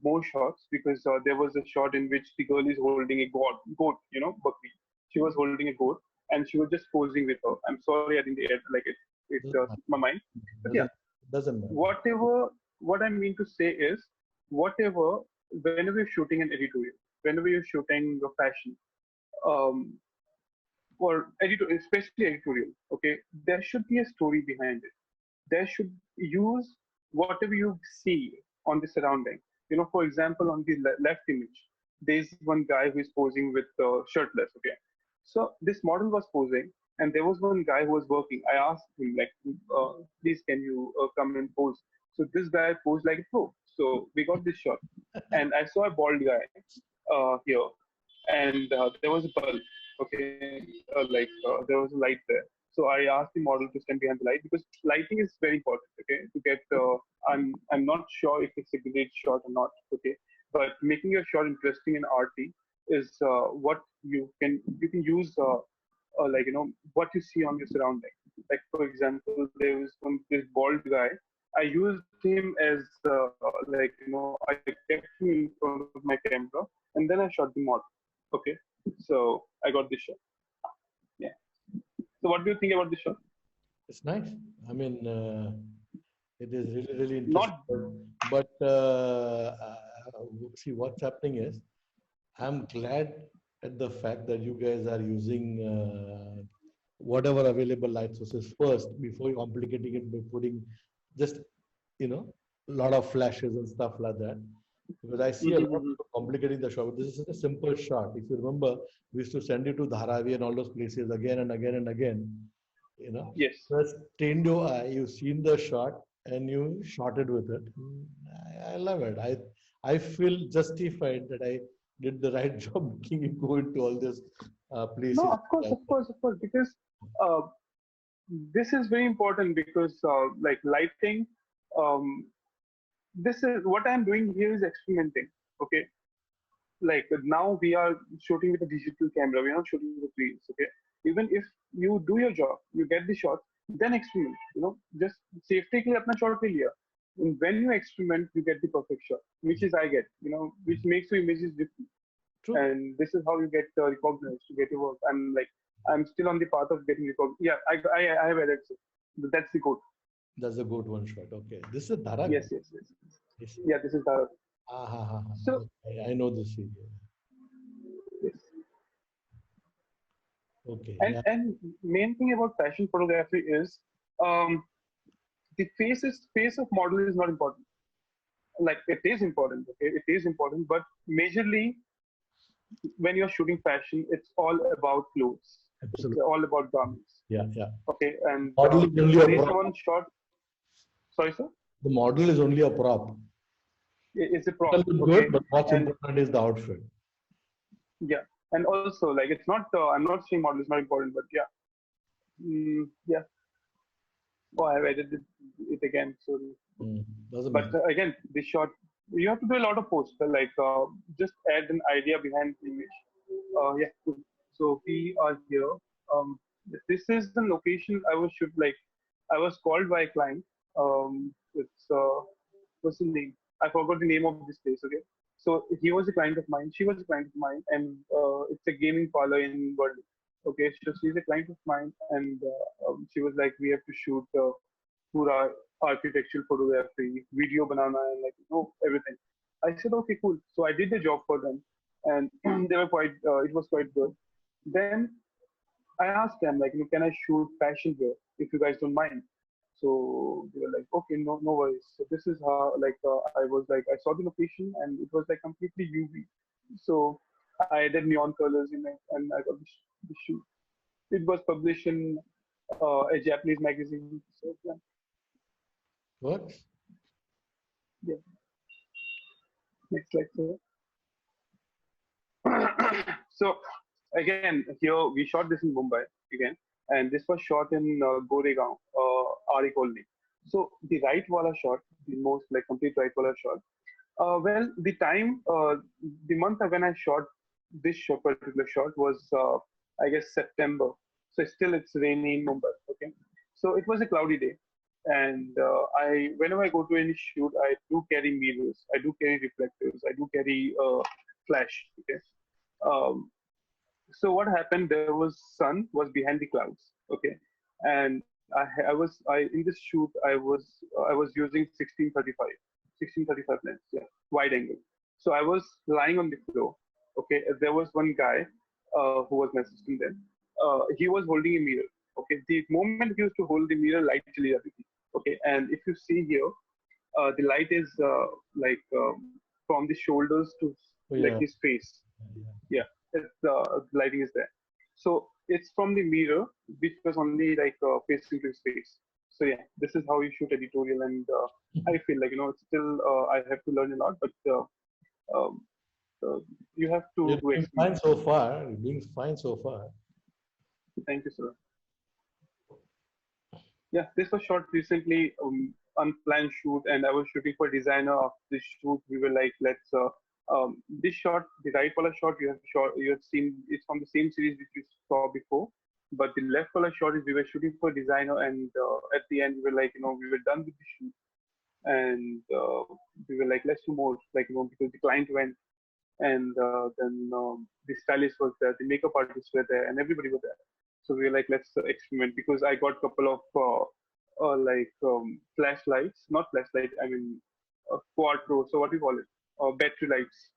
more shots, because there was a shot in which the girl is holding a goat, Bakri. She was holding a goat, and she was just posing with her. I'm sorry, I didn't add like it. It Doesn't slipped my mind. But yeah, doesn't matter. whatever. What I mean to say is, whatever. Whenever you're shooting an editorial, whenever you're shooting a fashion, um, or editorial, especially editorial, okay, there should be a story behind it. There should use whatever you see on the surrounding. For example, on the left image, there's one guy who is posing with shirtless. Okay, so this model was posing, and there was one guy who was working. I asked him like, please, can you come and pose? So this guy posed like a pro. So we got this shot, and I saw a bald guy here, and there was a bulb. Okay, there was a light there. So I asked the model to stand behind the light because lighting is very important. Okay, to get I'm not sure if it's a great shot or not. Okay, but making your shot interesting and arty is what you can use what you see on your surrounding. Like for example, there was this bald guy. I used him as I kept him in front of my camera and then I shot the model. Okay, so I got this shot. Yeah. So what do you think about this shot? It's nice. I mean, it is really, really interesting. Not, but see, what's happening is, I'm glad at the fact that you guys are using whatever available light sources first before complicating it by putting just, a lot of flashes and stuff like that. Because I see a lot of complicating the shot. This is a simple shot. If you remember, we used to send you to Dharavi and all those places again and again and again. yes. Just trained your eye, you've seen the shot and you shot it with it. I love it. I feel justified that I did the right job making you go into all these places. No, of course, because this is very important because like lighting, this is what I'm doing here is experimenting. Okay, like now we are shooting with a digital camera. We are not shooting with reels. Okay, even if you do your job, you get the shot, then experiment. Just safety ke liye apna shot le liya. And when you experiment, you get the perfect shot, which is I get. Which makes your images different. True. And this is how you get recognized to get your work. I'm still on the path of getting recognized. Yeah, I have added it. That's the goat. That's a good one shot. Okay, this is Dharavi. Yes. Yeah, this is Dharavi. So I know this area. Yes. Okay. And main thing about fashion photography is the face of model is not important. Like it is important. Okay, it is important, but majorly when you're shooting fashion, it's all about clothes. Absolutely. It's all about garments. Yeah. Okay, and model is only a prop. One shot. Sorry, sir. The model is only a prop. It's a prop. It's good, but what's important is the outfit. Yeah, and also like it's not. I'm not saying model is not important, but yeah, yeah. Oh, I've edited it again. Sorry. But again, this shot, you have to do a lot of posts. Like just add an idea behind the image. Yeah. So we are here. This is the location I was I was called by a client. It's what's the name? I forgot the name of this place. Okay. So he was a client of mine. She was a client of mine, and it's a gaming parlor in Berlin. Okay, so she's a client of mine, and she was like, we have to shoot pura architectural photography, video banana, and everything. I said, okay, cool. So I did the job for them, and they were quite. It was quite good. Then I asked them, like, can I shoot fashion here, if you guys don't mind? So they were like, okay, no worries. So this is how, I was like, I saw the location, and it was like completely UV. So I added neon colors in it, and I got the shoot. It was published in a Japanese magazine. So, yeah. What? Yeah. Next lecture. So again, here we shot this in Mumbai again, and this was shot in Goregaon, Ari Colony. So the right wala shot, the most complete right wala shot. Well, the time, the month when I shot this particular shot was, I guess, September. So still it's rainy in Mumbai. Okay, so it was a cloudy day, and whenever I go to any shoot, I do carry mirrors, I do carry reflectors, I do carry flash. Okay, So what happened? There was sun was behind the clouds. Okay, and I in this shoot I was using 1635 lens. Yeah, wide angle. So I was lying on the floor. Okay, there was one guy who was my assistant then. He was holding a mirror. Okay, the moment he used to hold the mirror, light chali jati thi. Okay, and if you see here, the light is from the shoulders to Oh, like yeah. his face. Yeah. Yeah, the lighting is there. So it's from the mirror, which was only like facing to his face. So yeah, this is how you shoot editorial, and I feel like it's still I have to learn a lot, but um, uh, you have to You're do doing fine experiments. so far. You're doing fine so far. Thank you, sir. Yeah, this was shot recently, unplanned shoot, and I was shooting for designer of this shoot. We were like, let's this shot, the right color shot you have seen, it's from the same series which you saw before. But the left color shot is we were shooting for designer, and at the end we were like, we were done with the shoot, and we were like, let's do more, like because the client went, and then the stylist was there, the makeup artists were there, and everybody was there. So we were like, let's experiment, because I got a couple of flashlights, not flashlight, I mean quad pro. So what do you call it? Battery lights,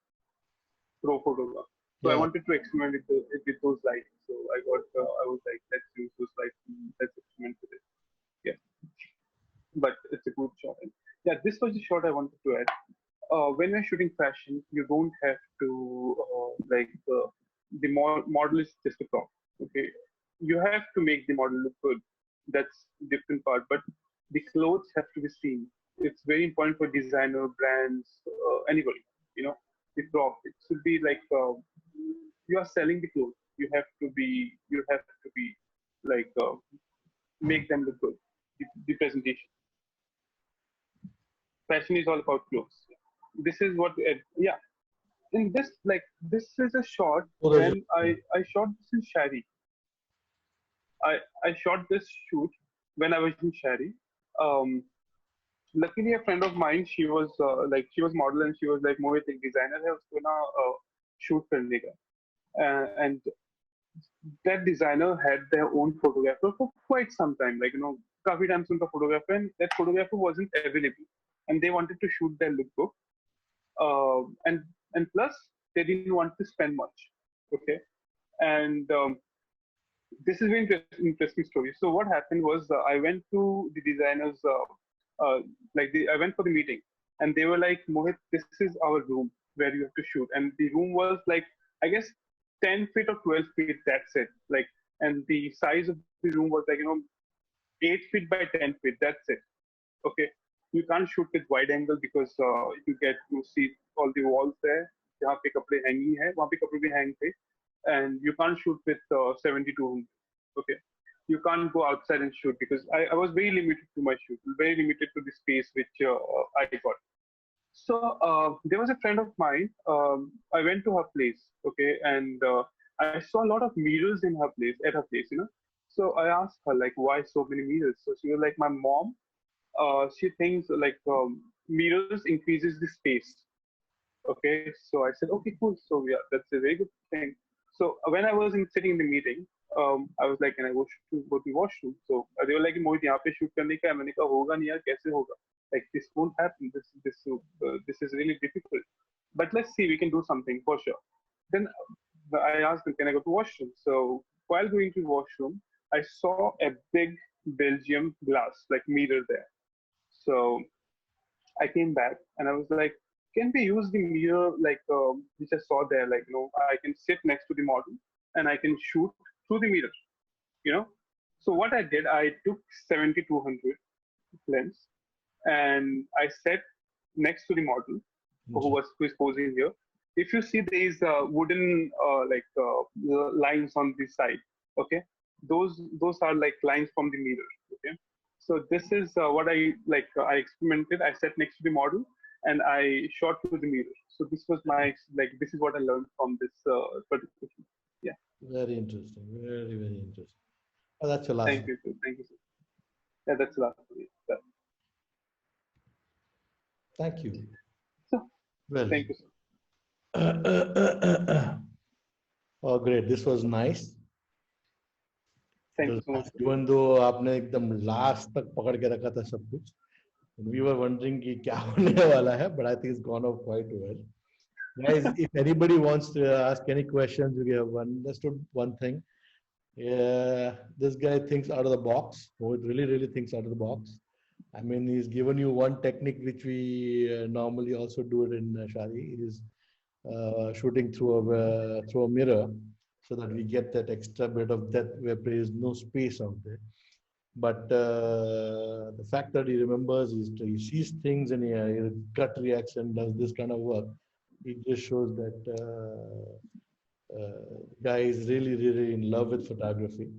pro photograph. So I Yeah. wanted to experiment with those lights. So I was like, let's use those lights, and let's experiment with it. Yeah, but it's a good shot. And yeah, this was the shot I wanted to add. When you're shooting fashion, you don't have to model is just a prop. Okay, you have to make the model look good. That's different part, but the clothes have to be seen. It's very important for designer, brands, anybody. The prop. It should be like you are selling the clothes. You have to be like make them look good. The presentation. Fashion is all about clothes. This is what yeah, in this is a shot Photoshop. when I shot this in Shari. I shot this shoot when I was in Shari. Um, Luckily, a friend of mine, she was model, and she was like, Mohit, एक designer है उसको ना shoot करने का. And that designer had their own photographer for quite some time, like काफी time से उनका photographer, and that photographer wasn't available, and they wanted to shoot their lookbook, and plus they didn't want to spend much. Okay, and this is very interesting story. So what happened was I went to the designers, I went for the meeting, and they were like, Mohit, this is our room where you have to shoot, and the room was like, I guess 10 feet or 12 feet. That's it. Like, and the size of the room was like 8 feet by 10 feet. That's it. Okay, you can't shoot with wide angle because you get to see all the walls there. जहाँ पे कपड़े hanging है, वहाँ पे कपड़े भी hang थे, and you can't shoot with 7200. Okay, you can't go outside and shoot because I was very limited to my shoot, very limited to the space which I got. So there was a friend of mine. I went to her place, okay, and I saw a lot of mirrors in her place, at her place. So I asked her like, why so many mirrors? So she was like, my mom, she thinks like mirrors increases the space. Okay, so I said, okay, cool. So yeah, that's a very good thing. So when I was sitting in the meeting, I was like, can I go to washroom? So they were like, Mohit, यहाँ पे shoot करने का है. मैंने कहा होगा नहीं यार, कैसे होगा? Like this won't happen. This is really difficult. But let's see, we can do something for sure. Then I asked them, can I go to washroom? So while going to washroom, I saw a big Belgium glass like mirror there. So I came back and I was like, can we use the mirror like which I saw there? Like, I can sit next to the model and I can shoot through the mirror, you know? So what I did, I took 7200 lens and I sat next to the model who is posing here. If you see these wooden lines on this side, okay, those are like lines from the mirror. Okay, so this is what I like. I experimented. I sat next to the model and I shot through the mirror. So this was my this is what I learned from this particular. Yeah. Very interesting. Very, very interesting. Oh, that's your last Thank one. you, sir. Thank you, sir. Yeah, that's the last one. Yeah. Thank you. So, Well, thank you, sir. Oh, great. This was nice. Thank you so much. Even though आपने एकदम last तक पकड़ के रखा था सब कुछ, we were wondering कि क्या होने वाला है, but I think it's gone off quite well. Guys, if anybody wants to ask any questions, we have understood one thing. Yeah, this guy thinks out of the box. Oh, it really thinks out of the box. I mean, he's given you one technique which we normally also do it in Shari. Is shooting through a mirror, so that we get that extra bit of depth where there is no space out there. But the fact that he remembers, he sees things and his gut reaction does this kind of work, it just shows that guy is really in love with photography.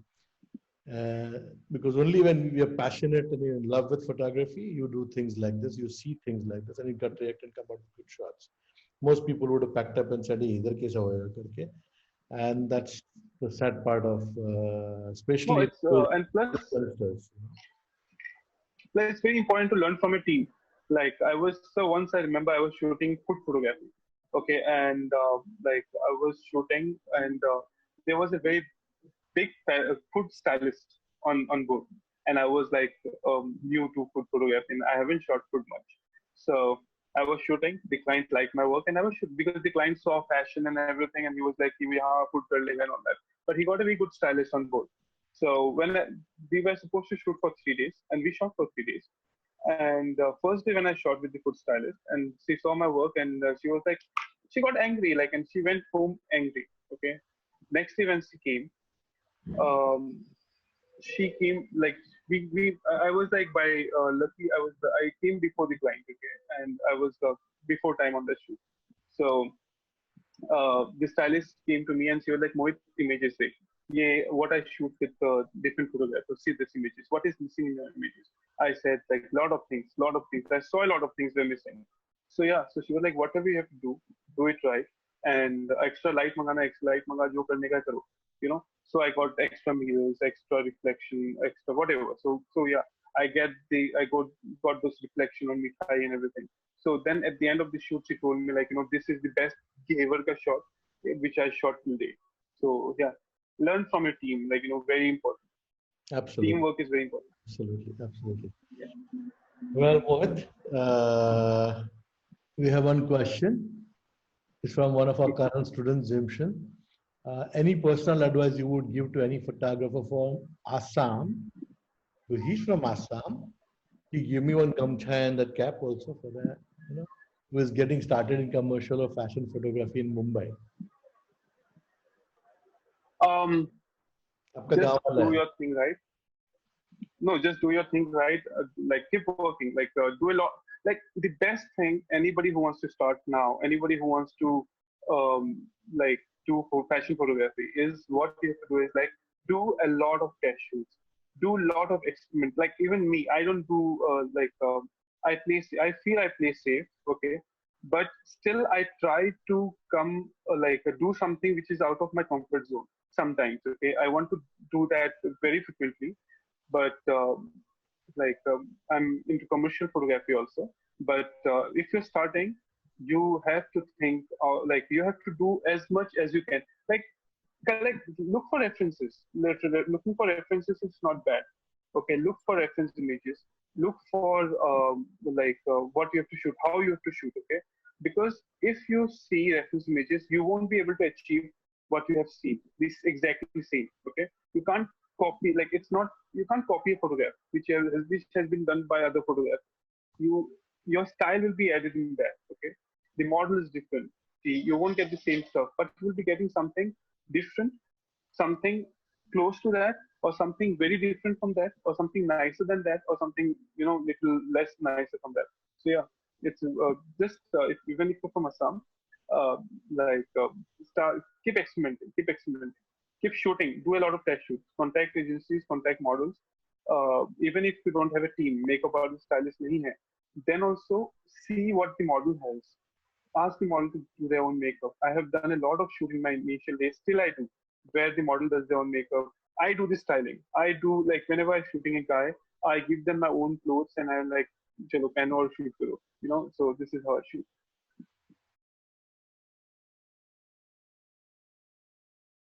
Because only when we are passionate and in love with photography, you do things like this, you see things like this, and you gut react and come out with good shots. Most people would have packed up and said, "Hey, idhar kaisa hoega karke," and that's the sad part of, especially. No, it's and plus, it's very important to learn from a team. Like once I remember I was shooting food photography, okay, and like I was shooting, and there was a very big food stylist on board, and I was like new to food photography, and I haven't shot food much, so I was shooting. The client liked my work, and I was shooting because the client saw fashion and everything, and he was like, "Yeah, food building and all that." But he got a very good stylist on board. So we were supposed to shoot for 3 days, and we shot for 3 days. And first day when I shot with the food stylist, and she saw my work, and she was like, she got angry, like, and she went home angry. Okay. Next day when um, she came like I was like by lucky I came before the client, okay, and I was before time on the shoot. So the stylist came to me and she was like, "Mohit, images say, yeah, what I shoot with different photographers. See this images. What is missing in your images?" I said like lot of things. I saw a lot of things were missing. So yeah, so she was like, "Whatever you have to do it right, and extra light manga jo karne ka karo." You know. So I got extra mirrors, extra reflection, extra whatever. So yeah, I got those reflection on mithai and everything. So then at the end of the shoot, she told me like, this is the best ever ka shot which I shot till date. So yeah, learn from your team, like, very important. Absolutely. Teamwork is very important. Absolutely. Yeah. Well, Mohit, we have one question. It's from one of our current students, Jimshin. Any personal advice you would give to any photographer from Assam? So he's from Assam. He gave me one gamcha and that cap also for that. Who is getting started in commercial or fashion photography in Mumbai. Just do your thing right. No, just do your thing right. Like keep working. Like do a lot. Like the best thing anybody who wants to start now, anybody who wants to like do fashion photography is what you have to do is like do a lot of test shoots, do a lot of experiment. Like even me, I don't do I feel I play safe, okay, but still I try to come do something which is out of my comfort zone sometimes. Okay, I want to do that very frequently, but I'm into commercial photography also. But if you're starting, you have to think you have to do as much as you can. Look for references. Looking for references is not bad. Okay, look for reference images. Look for what you have to shoot, how you have to shoot. Okay, because if you see reference images, you won't be able to achieve what you have seen. This exactly same. Okay, you can't copy. You can't copy a photograph which has been done by other photographers. Your style will be added in that. Okay, the model is different. You won't get the same stuff, but you will be getting something different, something close to that, or something very different from that, or something nicer than that, or something little less nicer from that. So yeah, it's just even if you're from Assam, uh, start keep experimenting, keep shooting, do a lot of test shoots, contact agencies, contact models. Even if you don't have a team, makeup artist, stylist nahi hai, then also see what the model has. Ask the model to do their own makeup. I have done a lot of shooting in my initial days, still I do, where the model does their own makeup. I do the styling. I do, like, whenever I'm shooting a guy, I give them my own clothes and I'm like, chalo, pen or shoot karo. So this is how I shoot.